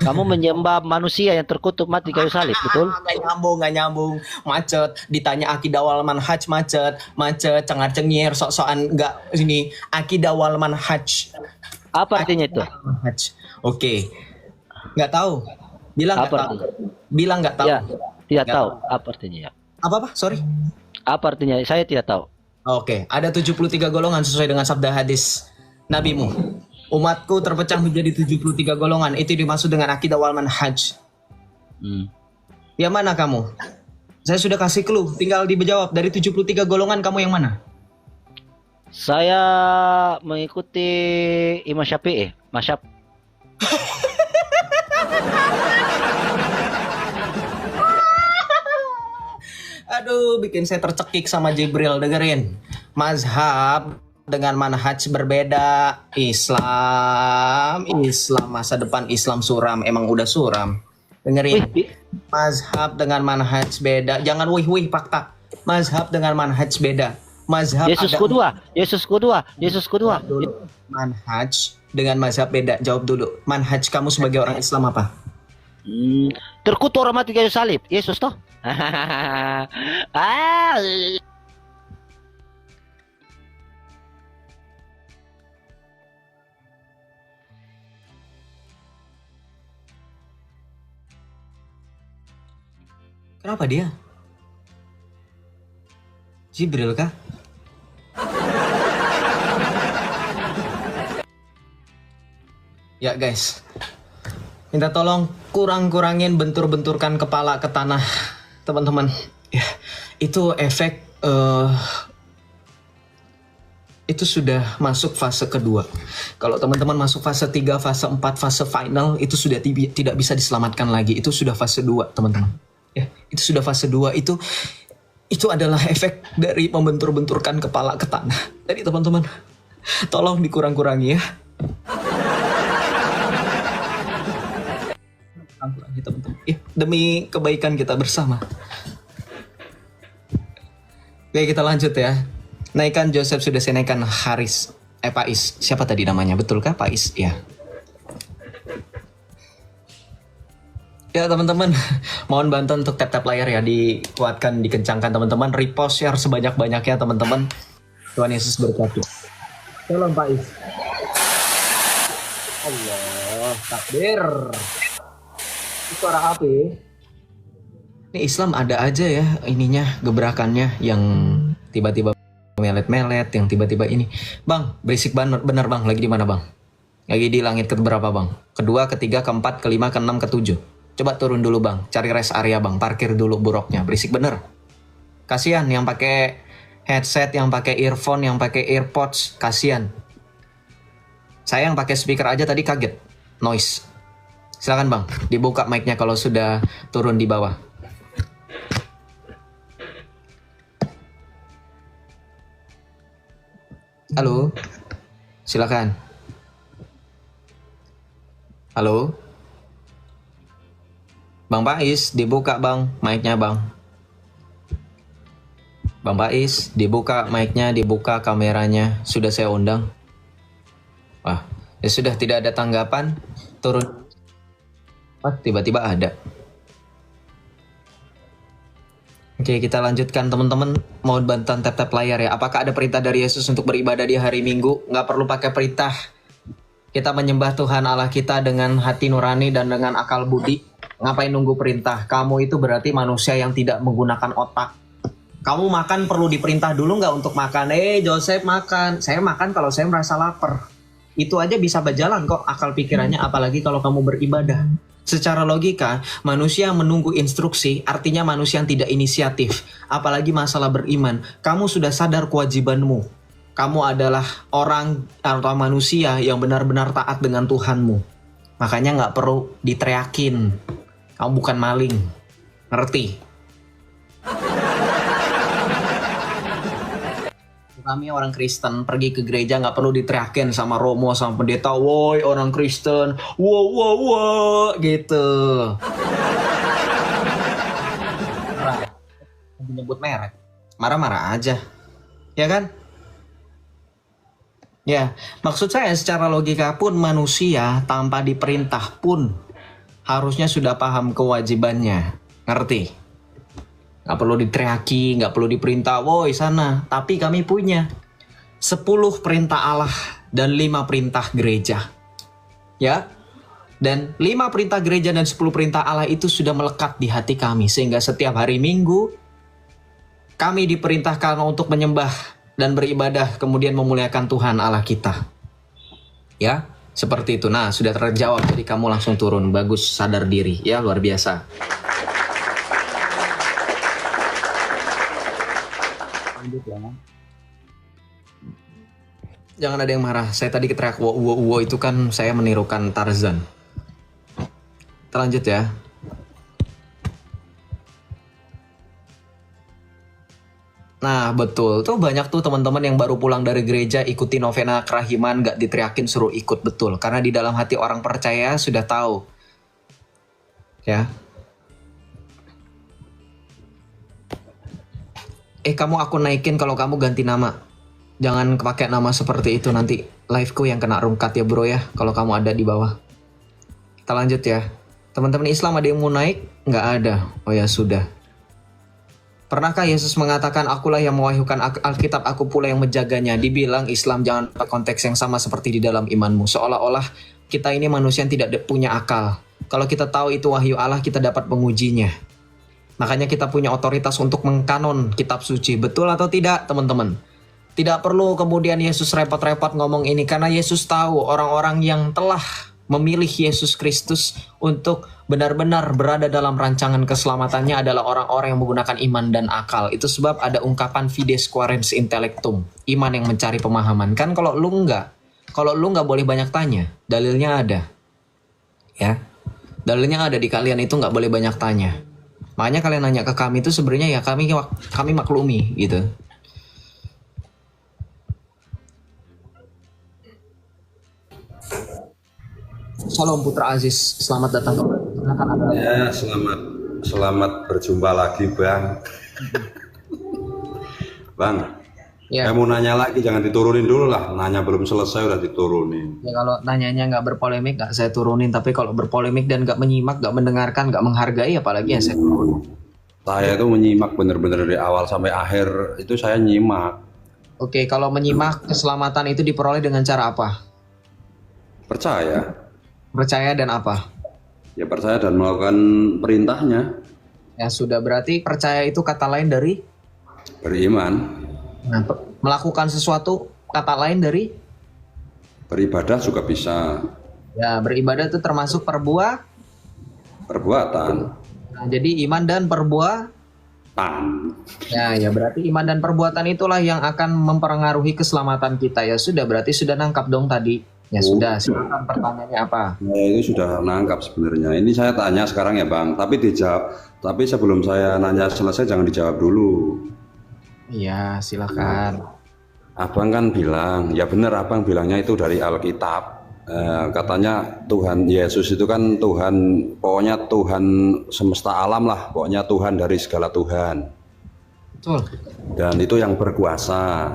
Kamu menyembah manusia yang terkutuk mati kayu salib, betul?
Nggak nyambung, macet. Ditanya akidah wal manhaj, macet, cengar-cengir, sok-sokan nggak sini. Akidah wal manhaj.
Apa artinya itu?
Manhaj. Oke, nggak tahu. Bilang nggak
Apa
tahu.
artinya?
Bilang nggak tahu.
Ya, tidak
Nggak
tahu. Apa artinya ya?
Apa? Sorry.
Apa artinya? Saya tidak tahu.
Oke, ada 73 golongan sesuai dengan sabda hadis nabimu. Umatku terpecah menjadi 73 golongan. Itu dimaksud dengan akidah wal manhaj. Yang mana kamu? Saya sudah kasih clue, tinggal dijawab. Dari 73 golongan kamu yang mana?
Saya mengikuti Imam Syafi'i, Masyab.
Aduh, bikin saya tercekik sama Jibril. Dengerin. Mazhab dengan manhaj berbeda. Islam masa depan Islam suram, emang udah suram. Dengerin. Mazhab dengan manhaj beda. Jangan wih fakta. Mazhab dengan manhaj beda. Mazhab
Yesus kedua.
Dulu. Manhaj dengan mazhab beda. Jawab dulu. Manhaj kamu sebagai orang Islam apa?
Terkutuk orang mati kayu salib. Yesus toh? Ah.
Kenapa dia? Jibril kah? Ya guys, minta tolong kurangin bentur-benturkan kepala ke tanah, teman-teman. Ya, itu efek itu sudah masuk fase kedua. Kalau teman-teman masuk fase 3, fase 4, fase final, itu sudah tidak bisa diselamatkan lagi. Itu sudah fase 2, teman-teman. Ya, itu sudah fase 2. Itu adalah efek dari membentur-benturkan kepala ke tanah. Jadi teman-teman, tolong dikurang-kurangi ya. Teman-teman. Ya, demi kebaikan kita bersama. Oke, kita lanjut ya. Naikkan Joseph sudah saya naikkan Haris. Pais. Siapa tadi namanya? Betulkah Pais? Ya. Ya teman-teman, mohon bantu untuk tap-tap layar ya, dikuatkan, dikencangkan teman-teman, repost, share sebanyak-banyaknya teman-teman. Tuhan Yesus berkati. Shalom Pak Is. Allah, takbir. Itu suara api. Ini Islam ada aja ya ininya, gebrakannya yang tiba-tiba melet-melet, yang tiba-tiba ini. Bang, berisik bener bang, lagi di mana bang? Lagi di langit keberapa bang? Kedua, ketiga, keempat, kelima, keenam, ketujuh. Coba turun dulu bang, cari rest area bang, parkir dulu buruknya, berisik bener. Kasian yang pakai headset, yang pakai earphone, yang pakai earpods, kasian. Saya yang pakai speaker aja tadi kaget, noise. Silakan bang, dibuka mic-nya kalau sudah turun di bawah. Halo, silakan. Halo, Bang Pais, dibuka bang, mic-nya bang. Bang Pais, dibuka mic-nya, dibuka kameranya. Sudah saya undang. Wah, ya sudah tidak ada tanggapan. Turun. Wah, tiba-tiba ada. Oke, kita lanjutkan teman-teman. Mohon bantuan tap-tap layar ya. Apakah ada perintah dari Yesus untuk beribadah di hari Minggu? Nggak perlu pakai perintah. Kita menyembah Tuhan Allah kita dengan hati nurani dan dengan akal budi. Ngapain nunggu perintah? Kamu itu berarti manusia yang tidak menggunakan otak. Kamu makan perlu diperintah dulu nggak untuk makan? Joseph makan. Saya makan kalau saya merasa lapar. Itu aja bisa berjalan kok akal pikirannya, apalagi kalau kamu beribadah. Secara logika, manusia yang menunggu instruksi artinya manusia yang tidak inisiatif. Apalagi masalah beriman, kamu sudah sadar kewajibanmu. Kamu adalah orang atau manusia yang benar-benar taat dengan Tuhanmu. Makanya nggak perlu diteriakin. Kamu bukan maling. Ngerti? Kami orang Kristen pergi ke gereja nggak perlu diteriakin sama romo sama pendeta, woi orang Kristen, wow gitu. Menyebut merek, marah-marah aja, ya kan? Ya, maksud saya secara logika pun manusia tanpa diperintah pun harusnya sudah paham kewajibannya, ngerti? Nggak perlu diteriaki, nggak perlu diperintah, woi sana. Tapi kami punya 10 perintah Allah dan 5 perintah gereja. Ya, dan 5 perintah gereja dan 10 perintah Allah itu sudah melekat di hati kami. Sehingga setiap hari Minggu, kami diperintahkan untuk menyembah dan beribadah, kemudian memuliakan Tuhan Allah kita. Ya, seperti itu. Nah, sudah terjawab, jadi kamu langsung turun. Bagus, sadar diri. Ya, luar biasa. Jangan ada yang marah. Saya tadi keteriak wo itu kan saya menirukan Tarzan. Kita lanjut ya. Nah betul, tuh banyak tuh teman-teman yang baru pulang dari gereja ikuti novena kerahiman, gak diteriakin suruh ikut, betul. Karena di dalam hati orang percaya sudah tahu. Ya. Kamu aku naikin kalau kamu ganti nama. Jangan pakai nama seperti itu, nanti liveku yang kena rungkat ya bro ya, kalau kamu ada di bawah. Kita lanjut ya. Teman-teman Islam ada yang mau naik? Nggak ada. Oh ya sudah. Pernahkah Yesus mengatakan akulah yang mewahyukan Alkitab, aku pula yang menjaganya? Dibilang Islam jangan pakai konteks yang sama seperti di dalam imanmu. Seolah-olah kita ini manusia yang tidak punya akal. Kalau kita tahu itu wahyu Allah, kita dapat mengujinya. Makanya kita punya otoritas untuk mengkanon kitab suci. Betul atau tidak teman-teman? Tidak perlu kemudian Yesus repot-repot ngomong ini. Karena Yesus tahu orang-orang yang telah memilih Yesus Kristus untuk benar-benar berada dalam rancangan keselamatannya adalah orang-orang yang menggunakan iman dan akal. Itu sebab ada ungkapan fides quaerens intellectum. Iman yang mencari pemahaman. Kan kalau lu nggak boleh banyak tanya. Dalilnya ada. Ya, dalilnya ada di kalian itu nggak boleh banyak tanya. Makanya kalian nanya ke kami itu sebenarnya ya kami maklumi gitu. Salam Putra Aziz, selamat datang kembali.
Ya, selamat berjumpa lagi Bang. Bang,
Ya.
saya mau nanya lagi, jangan diturunin dulu lah. Nanya belum selesai udah diturunin.
Ya kalau nanyanya nggak berpolemik nggak saya turunin, tapi kalau berpolemik dan nggak menyimak, nggak mendengarkan, nggak menghargai, apalagi ya saya turunin.
Saya itu menyimak bener-bener dari awal sampai akhir, itu saya nyimak.
Oke, kalau menyimak keselamatan itu diperoleh dengan cara apa?
Percaya.
Percaya dan apa?
Ya percaya dan melakukan perintahnya.
Ya sudah, berarti percaya itu kata lain dari
Beriman,
nah, melakukan sesuatu kata lain dari
beribadah juga bisa.
ya beribadah itu termasuk
Perbuatan.
Nah, jadi iman dan ya berarti iman dan perbuatan itulah yang akan mempengaruhi keselamatan kita. Ya sudah, berarti sudah nangkap dong tadi. Ya sudah, silakan pertanyaannya apa?
Nah, itu sudah nangkap sebenarnya. Ini saya tanya sekarang ya Bang, tapi tapi sebelum saya nanya selesai jangan dijawab dulu.
Iya, silakan.
Abang kan bilang, ya benar Abang bilangnya itu dari Alkitab. Katanya Tuhan Yesus itu kan Tuhan, pokoknya Tuhan semesta alam lah, pokoknya Tuhan dari segala Tuhan.
Betul.
Dan itu yang berkuasa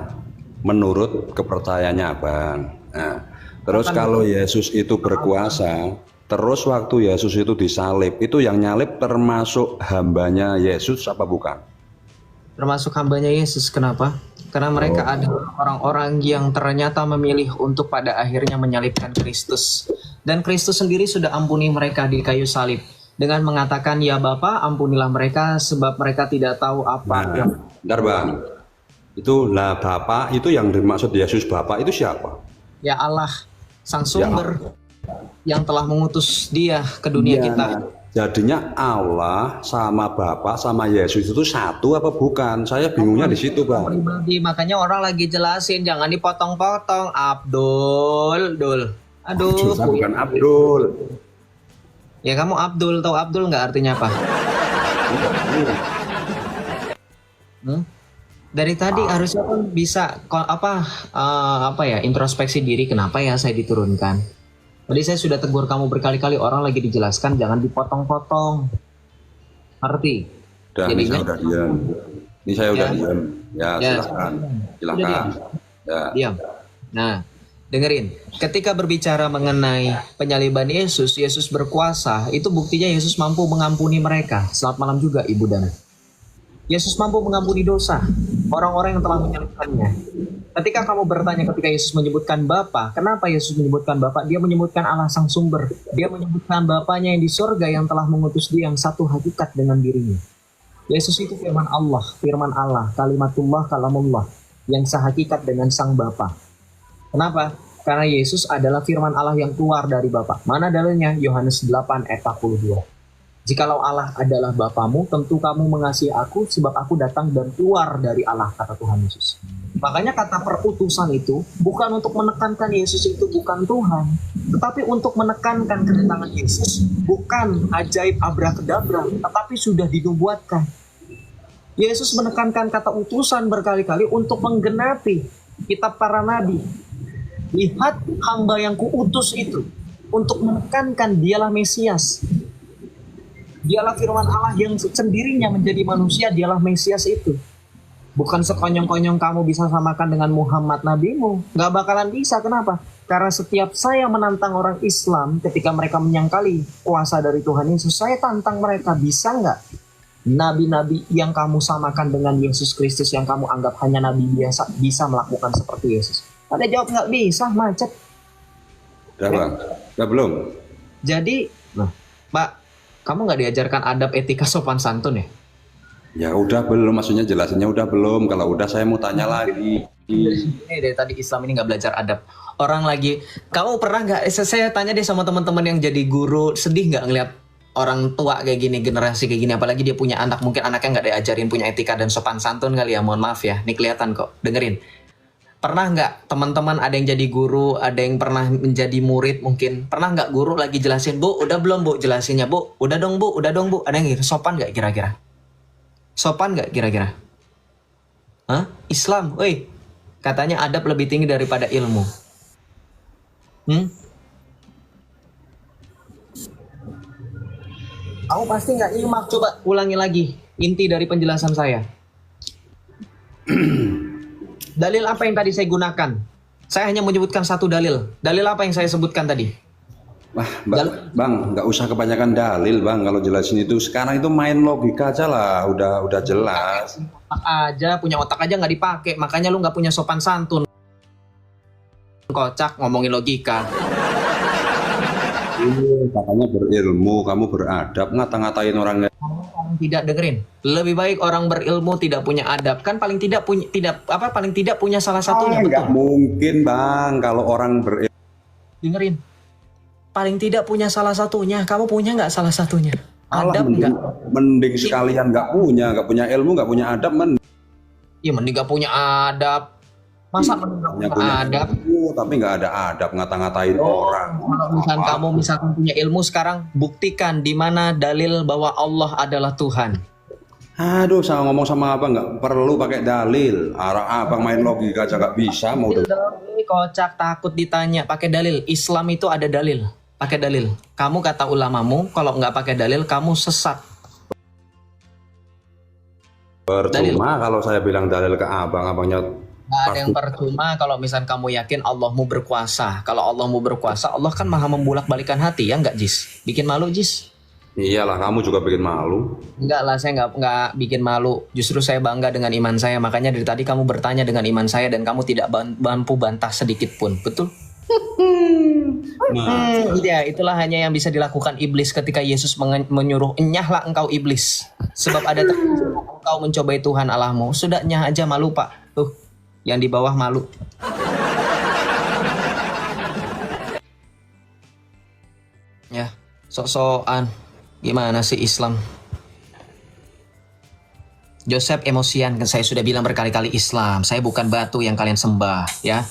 menurut kepercayaannya Abang. Nah, terus kalau Yesus itu berkuasa, terus waktu Yesus itu disalib, itu yang nyalib termasuk hambanya Yesus apa bukan?
Termasuk hambanya Yesus, kenapa? Karena mereka adalah orang-orang yang ternyata memilih untuk pada akhirnya menyalibkan Kristus. Dan Kristus sendiri sudah ampuni mereka di kayu salib. Dengan mengatakan, ya Bapa, ampunilah mereka sebab mereka tidak tahu apa yang...
Bentar Bang, itu lah Bapa, itu yang dimaksud Yesus Bapa itu siapa?
Ya Allah, Sang Sumber yang telah mengutus dia ke dunia kita.
Jadinya Allah sama Bapa sama Yesus itu satu apa bukan? Saya bingungnya di situ Bang.
Pribadi, makanya orang lagi jelasin, jangan dipotong-potong. Aduh.
Bukan Abdul.
Ya kamu Abdul, tahu Abdul nggak artinya apa? Dari tadi harusnya kan bisa introspeksi diri, kenapa ya saya diturunkan. Tadi saya sudah tegur kamu berkali-kali, orang lagi dijelaskan jangan dipotong-potong. Ngerti?
Udah diam. Ini saya udah diam. Ya, silakan. Ya.
Diam. Nah, dengerin. Ketika berbicara mengenai penyaliban Yesus, Yesus berkuasa, itu buktinya Yesus mampu mengampuni mereka. Selamat malam juga Ibu Dana. Yesus mampu mengampuni dosa orang-orang yang telah menyalibkannya. Ketika kamu bertanya ketika Yesus menyebutkan Bapa, kenapa Yesus menyebutkan Bapa? Dia menyebutkan Allah Sang Sumber. Dia menyebutkan Bapanya yang di surga yang telah mengutus dia yang satu hakikat dengan dirinya. Yesus itu firman Allah, kalimatullah, kalamullah, yang sehakikat dengan Sang Bapa. Kenapa? Karena Yesus adalah firman Allah yang keluar dari Bapa. Mana dalilnya? Yohanes 8 ayat 42. Jikalau Allah adalah Bapamu, tentu kamu mengasihi aku sebab aku datang dan keluar dari Allah, kata Tuhan Yesus. Makanya kata perutusan itu bukan untuk menekankan Yesus itu bukan Tuhan, tetapi untuk menekankan kedatangan Yesus bukan ajaib abrakadabra, tetapi sudah dinubuatkan. Yesus menekankan kata utusan berkali-kali untuk menggenapi kitab para nabi. Lihat hamba yang kuutus itu, untuk menekankan dialah Mesias. Dialah firman Allah yang sendirinya menjadi manusia, dialah Mesias itu. Bukan sekonyong-konyong kamu bisa samakan dengan Muhammad nabimu. Gak bakalan bisa, kenapa? Karena setiap saya menantang orang Islam ketika mereka menyangkali kuasa dari Tuhan Yesus, saya tantang mereka, bisa nggak nabi-nabi yang kamu samakan dengan Yesus Kristus yang kamu anggap hanya nabi biasa bisa melakukan seperti Yesus? Ada jawab nggak bisa, macet.
Udah Bang, udah belum?
Jadi, Pak, kamu nggak diajarkan adab etika sopan santun ya?
Ya udah belum, maksudnya jelasinnya udah belum. Kalau udah saya mau tanya lagi.
Ini dari tadi Islam ini nggak belajar adab. Orang lagi, kamu pernah nggak? Saya tanya deh sama teman-teman yang jadi guru, sedih nggak ngeliat orang tua kayak gini, generasi kayak gini, apalagi dia punya anak, mungkin anaknya nggak diajarin punya etika dan sopan santun kali ya. Mohon maaf ya, ini kelihatan kok. Dengerin. Pernah nggak teman-teman ada yang jadi guru, ada yang pernah menjadi murid mungkin? Pernah nggak guru lagi jelasin, Bu, udah belum Bu jelasinnya, Bu? Udah dong Bu, udah dong Bu. Ada yang gitu, sopan nggak kira-kira? Sopan nggak kira-kira? Hah? Islam, woi, katanya adab lebih tinggi daripada ilmu. Kamu pasti nggak nyimak, coba ulangi lagi inti dari penjelasan saya. Dalil apa yang tadi saya gunakan? Saya hanya menyebutkan satu dalil. Dalil apa yang saya sebutkan tadi?
Wah, Bang, nggak usah kebanyakan dalil, Bang. Kalau jelasin itu sekarang itu main logika aja lah, udah jelas.
Punya otak aja nggak dipakai, makanya lu nggak punya sopan santun. Kocak ngomongin logika.
Katanya berilmu, kamu beradab, ngata-ngatain orang.
paling tidak dengerin. Lebih baik orang berilmu tidak punya adab. Kan paling tidak punya salah satunya,
Nggak
betul.
mungkin bang kalau orang
Dengerin. Paling tidak punya salah satunya. Kamu punya nggak salah satunya?
Allah
Adab nggak?
mending sekalian nggak punya ilmu, nggak punya adab,
Iya, mending nggak punya adab. Masa mending nggak punya
punya
adab?
ilmu tapi nggak ada adab, ngata-ngatain orang.
Kalau kamu misalkan punya ilmu sekarang, buktikan di mana dalil bahwa Allah adalah Tuhan.
Aduh, sama ngomong sama abang nggak perlu pakai dalil. Abang main logika aja nggak bisa, mau
Kocak, takut ditanya. Pakai dalil. Islam itu ada dalil. Pakai dalil. Kamu kata ulamamu, kalau nggak pakai dalil, kamu sesat.
percuma kalau saya bilang dalil ke abangnya.
Nggak ada yang percuma kalau misal kamu yakin Allahmu berkuasa. Kalau Allahmu berkuasa, Allah kan maha membulak-balikan hati, ya nggak, Jis? Bikin malu, Jis?
Iyalah, kamu juga bikin malu.
Enggak lah, saya nggak bikin malu. Justru saya bangga dengan iman saya. Makanya dari tadi kamu bertanya dengan iman saya dan kamu tidak mampu bantah sedikit pun. Betul? Iya, itulah hanya yang bisa dilakukan iblis ketika Yesus menyuruh, "Nyahlah engkau iblis, sebab ada engkau mencobai Tuhan Allahmu." Sudah, nyah aja, malu Pak. Tuh, yang di bawah malu. Ya, sok-sokan. Gimana sih Islam? Joseph emosian, kan saya sudah bilang berkali-kali Islam. Saya bukan batu yang kalian sembah, ya.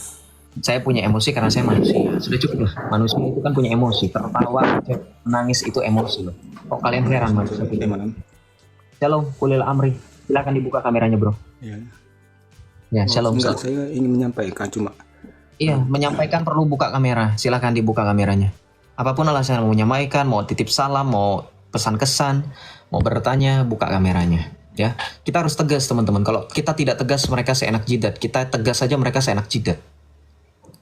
Saya punya emosi karena saya manusia. Sudah cukup lah. Manusia itu kan punya emosi. Tertawa, menangis itu emosi loh. Kok kalian heran manusia itu? Shalom, kulil amri. Silakan dibuka kameranya, bro. Ya, shalom.
Enggak, saya ingin menyampaikan cuma.
Iya, menyampaikan perlu buka kamera. Silakan dibuka kameranya. Apapun alasan mau menyampaikan, mau titip salam, mau pesan kesan, mau bertanya, buka kameranya. Ya, kita harus tegas teman-teman. Kalau kita tidak tegas, mereka seenak jidat. Kita tegas saja, mereka seenak jidat.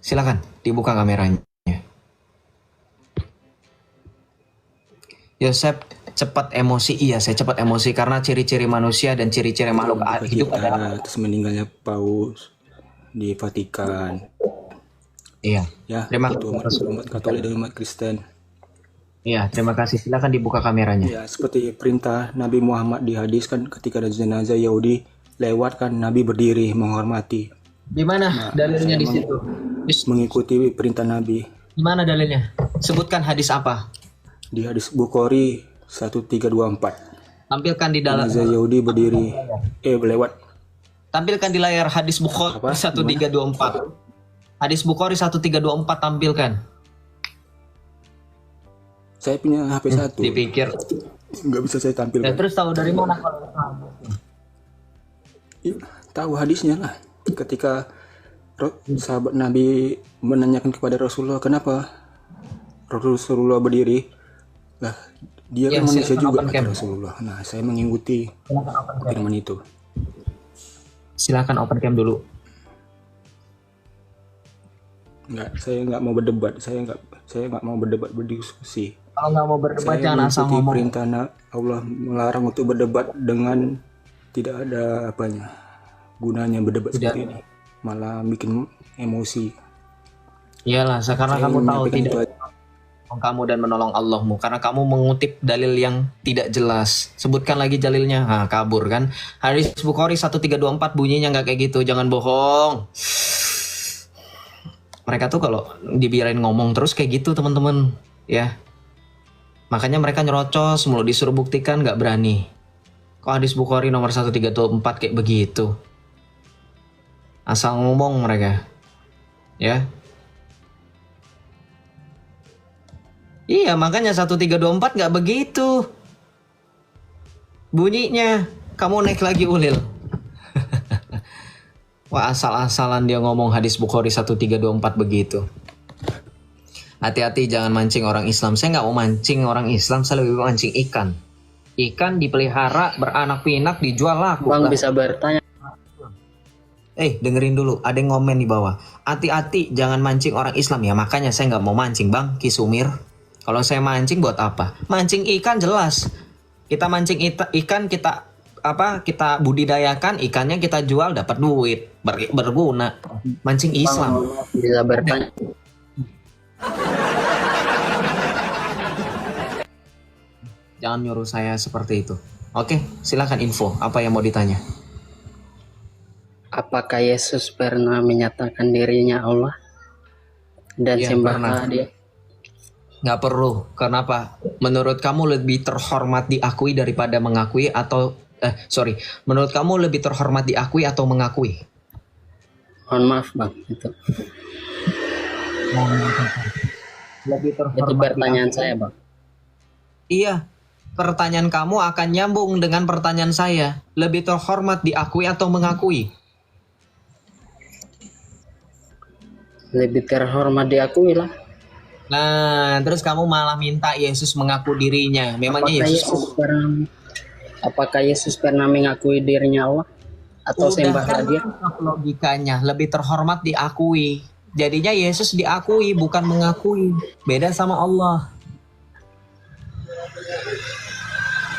Silakan dibuka kameranya. Yosep cepat emosi. Iya, saya cepat emosi karena ciri-ciri manusia dan ciri-ciri makhluk hidup adalah
Terus meninggalnya Paus di Vatikan.
Iya.
Ya,
Terima
itu
kasih.
umat Katolik dan umat Kristen.
Iya, terima kasih. Silakan dibuka kameranya.
Ya, seperti perintah Nabi Muhammad di hadis kan, ketika ada jenazah Yahudi lewat kan Nabi berdiri menghormati.
Di mana dalilnya di situ?
Mengikuti perintah Nabi.
Di mana dalilnya? Sebutkan hadis apa?
Di hadis Bukhari 1324.
Tampilkan di dalam.
Jenazah Yahudi berdiri lewat.
Tampilkan di layar hadis Bukhari 1324. Hadis Bukhari 1324 tampilkan.
Saya punya HP satu.
Dipikir.
Nggak bisa saya tampilkan.
Terus tahu dari mana kalau
Ya, tahu hadisnya lah. Ketika sahabat Nabi menanyakan kepada Rasulullah, kenapa Rasulullah berdiri? Lah, dia
Ya,
kan manusia
silakan
juga
open
kata
cam.
Rasulullah. Nah, saya mengikuti firman itu.
Silakan open cam dulu.
Enggak, saya nggak mau berdebat. Saya nggak mau berdebat, berdiskusi.
Kalau nggak mau berdebat
Saya
jangan asal
mengikuti
ngomong.
perintah Allah melarang untuk berdebat dengan tidak ada apanya gunanya berdebat
Tidak.
seperti ini, malah bikin emosi.
Iyalah, karena
Saya
kamu tahu
menyampaikan
tidak
itu aja.
menolong kamu dan menolong Allahmu. Karena kamu mengutip dalil yang tidak jelas. Sebutkan lagi dalilnya. Nah, kabur kan. Hadis Bukhari 1324 bunyinya nggak kayak gitu. Jangan bohong. Mereka tuh kalau dibiarin ngomong terus kayak gitu teman-teman. Ya. Makanya mereka nyerocos mulu, disuruh buktikan nggak berani. Kok hadis Bukhari nomor 1324 kayak begitu? Asal ngomong mereka. Ya. Iya, makanya 1324 nggak begitu bunyinya. Kamu naik lagi Ulil. Wah, asal-asalan dia ngomong hadis Bukhari 1324 begitu. Hati-hati jangan mancing orang Islam. Saya nggak mau mancing orang Islam, saya lebih mau mancing ikan. Ikan dipelihara, beranak pinak, dijual laku.
Bang bisa bertanya.
Dengerin dulu, ada yang ngomen di bawah. Hati-hati jangan mancing orang Islam ya. Makanya saya nggak mau mancing, Bang Kisumir. Kalau saya mancing buat apa? Mancing ikan jelas. Kita mancing ikan, kita budidayakan ikannya, kita jual dapat duit, berguna. Mancing Islam.
Bang bisa bertanya.
Jangan nyuruh saya seperti itu. Oke, silakan info. Apa yang mau ditanya?
Apakah Yesus pernah menyatakan dirinya Allah dan
Iya,
sembahlah
pernah.
dia?
Nggak perlu. Kenapa? Menurut kamu lebih terhormat diakui daripada mengakui atau menurut kamu lebih terhormat diakui atau mengakui?
Mohon maaf bang, itu
Lebih
itu
terhormat
pertanyaan
diakui.
saya bang.
Iya, pertanyaan kamu akan nyambung dengan pertanyaan saya. Lebih terhormat diakui atau mengakui?
Lebih terhormat diakui lah.
Nah, terus kamu malah minta Yesus mengaku dirinya. Memangnya
Apakah Yesus pernah mengakui dirinya Allah atau
udah
sembahlah
kan
dia?
lengkap logikanya. Lebih terhormat diakui. Jadinya Yesus diakui, bukan mengakui. Beda sama Allah.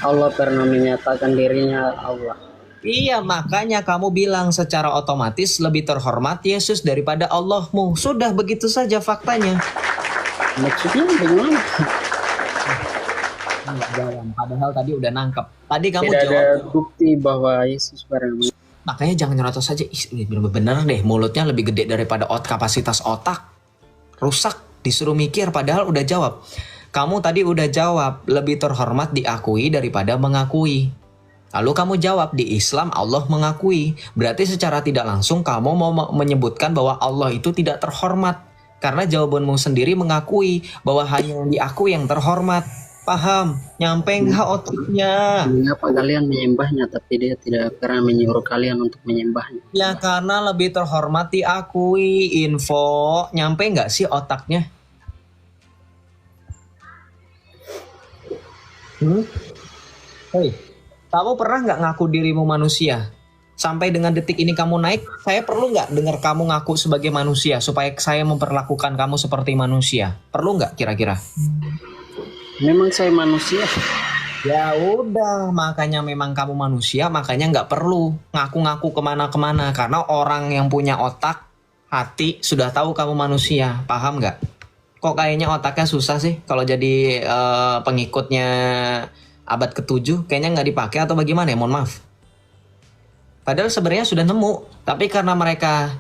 Allah pernah menyatakan dirinya Allah.
Iya, makanya kamu bilang secara otomatis lebih terhormat Yesus daripada Allahmu. Sudah begitu saja faktanya.
Maksudnya bagaimana?
Nggak jalan. Padahal tadi udah nangkep. Tadi kamu
Tidak
jawab.
ada bukti bahwa Yesus pernah.
Makanya jangan nyerocos saja. Ih, bener deh, mulutnya lebih gede daripada kapasitas otak. Rusak, disuruh mikir padahal udah jawab. Kamu tadi udah jawab, lebih terhormat diakui daripada mengakui. Lalu kamu jawab, di Islam Allah mengakui. Berarti secara tidak langsung kamu mau menyebutkan bahwa Allah itu tidak terhormat. Karena jawabanmu sendiri mengakui bahwa hanya yang diakui yang terhormat. Paham? Nyampe nggak otaknya?
Mengapa kalian menyembahnya tapi dia tidak pernah menyuruh kalian untuk menyembahnya?
Ya karena lebih terhormat diakui. Info, nyampe nggak sih otaknya? Hei, kamu pernah nggak ngaku dirimu manusia? Sampai dengan detik ini kamu naik, saya perlu nggak dengar kamu ngaku sebagai manusia supaya saya memperlakukan kamu seperti manusia? Perlu nggak kira-kira?
Memang saya manusia.
Ya udah, makanya memang kamu manusia, makanya nggak perlu ngaku-ngaku kemana-kemana. Karena orang yang punya otak, hati, sudah tahu kamu manusia. Paham nggak? Kok kayaknya otaknya susah sih kalau jadi pengikutnya abad ke-7? Kayaknya nggak dipakai atau bagaimana ya? Mohon maaf. Padahal sebenarnya sudah nemu, tapi karena mereka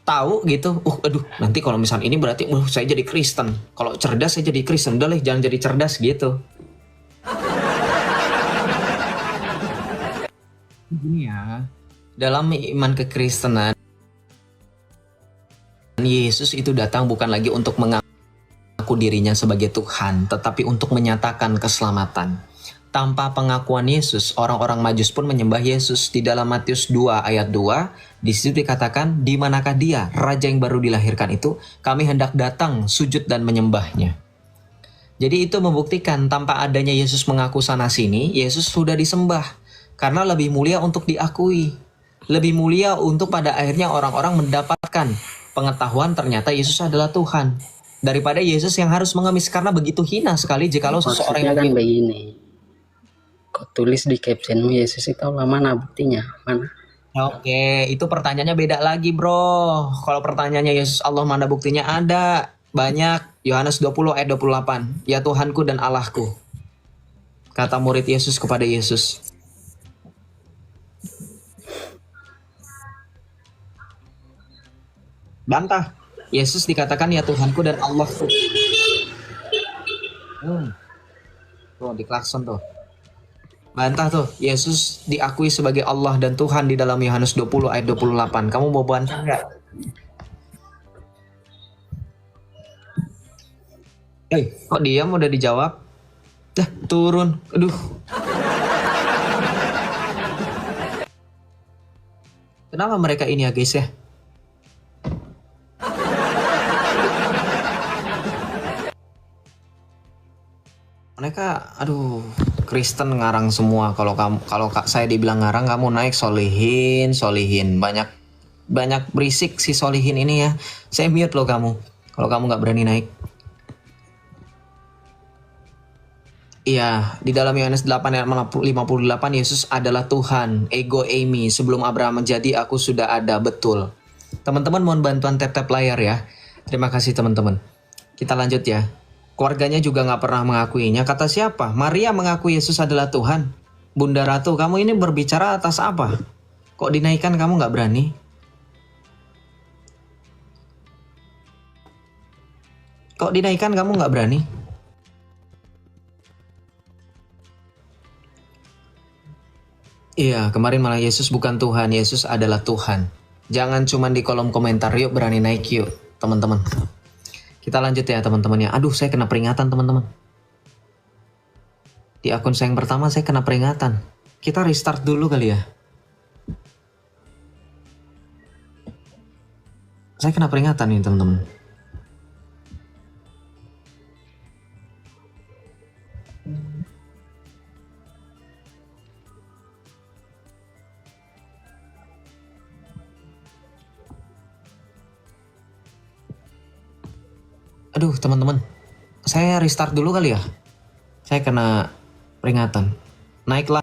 tahu gitu, aduh nanti kalau misalnya ini berarti saya jadi Kristen. Kalau cerdas saya jadi Kristen, udah jangan jadi cerdas gitu. Gini ya, dalam iman kekristenan, Yesus itu datang bukan lagi untuk mengaku dirinya sebagai Tuhan, tetapi untuk menyatakan keselamatan. Tanpa pengakuan Yesus, orang-orang Majus pun menyembah Yesus. Di dalam Matius 2 ayat 2, di situ dikatakan, di manakah dia, raja yang baru dilahirkan itu, kami hendak datang, sujud dan menyembahnya. Jadi itu membuktikan tanpa adanya Yesus mengaku sana-sini, Yesus sudah disembah. Karena lebih mulia untuk diakui. Lebih mulia untuk pada akhirnya orang-orang mendapatkan pengetahuan ternyata Yesus adalah Tuhan. Daripada Yesus yang harus mengemis, karena begitu hina sekali jikalau seseorang
Maksudnya
yang
kan begini. Kau tulis di captionmu Yesus itu Allah, mana buktinya? Mana?
Oke, itu pertanyaannya beda lagi bro. Kalau pertanyaannya Yesus Allah mana buktinya, ada. Banyak. Yohanes 20 ayat 28. Ya Tuhanku dan Allahku. Kata murid Yesus kepada Yesus. Bantah. Yesus dikatakan ya Tuhanku dan Allahku. Tuh diklakson tuh. Bantah tuh, Yesus diakui sebagai Allah dan Tuhan di dalam Yohanes 20 ayat 28. Kamu mau bantah nggak? Kok diam udah dijawab? Dah, turun. Aduh. Kenapa mereka ini ya guys ya? Mereka, aduh, Kristen ngarang semua. Kalau saya dibilang ngarang, kamu naik solihin. Banyak berisik si solihin ini ya. Saya mute loh kamu. Kalau kamu nggak berani naik. Iya, di dalam Yohanes 8 ayat 58 Yesus adalah Tuhan. Ego eimi, sebelum Abraham menjadi aku sudah ada, betul. Teman-teman mohon bantuan tap-tap layar ya. Terima kasih teman-teman. Kita lanjut ya. Keluarganya juga nggak pernah mengakuinya. Kata siapa? Maria mengaku Yesus adalah Tuhan. Bunda Ratu, kamu ini berbicara atas apa? Kok dinaikkan kamu nggak berani? Kok dinaikkan kamu nggak berani? Iya, kemarin malah Yesus bukan Tuhan, Yesus adalah Tuhan. Jangan cuma di kolom komentar, yuk berani naik yuk, teman-teman. Kita lanjut ya teman-teman ya. Aduh, saya kena peringatan teman-teman. Di akun saya yang pertama saya kena peringatan. Kita restart dulu kali ya. Saya kena peringatan nih teman-teman. Aduh teman-teman, saya restart dulu kali ya. Saya kena peringatan. Naiklah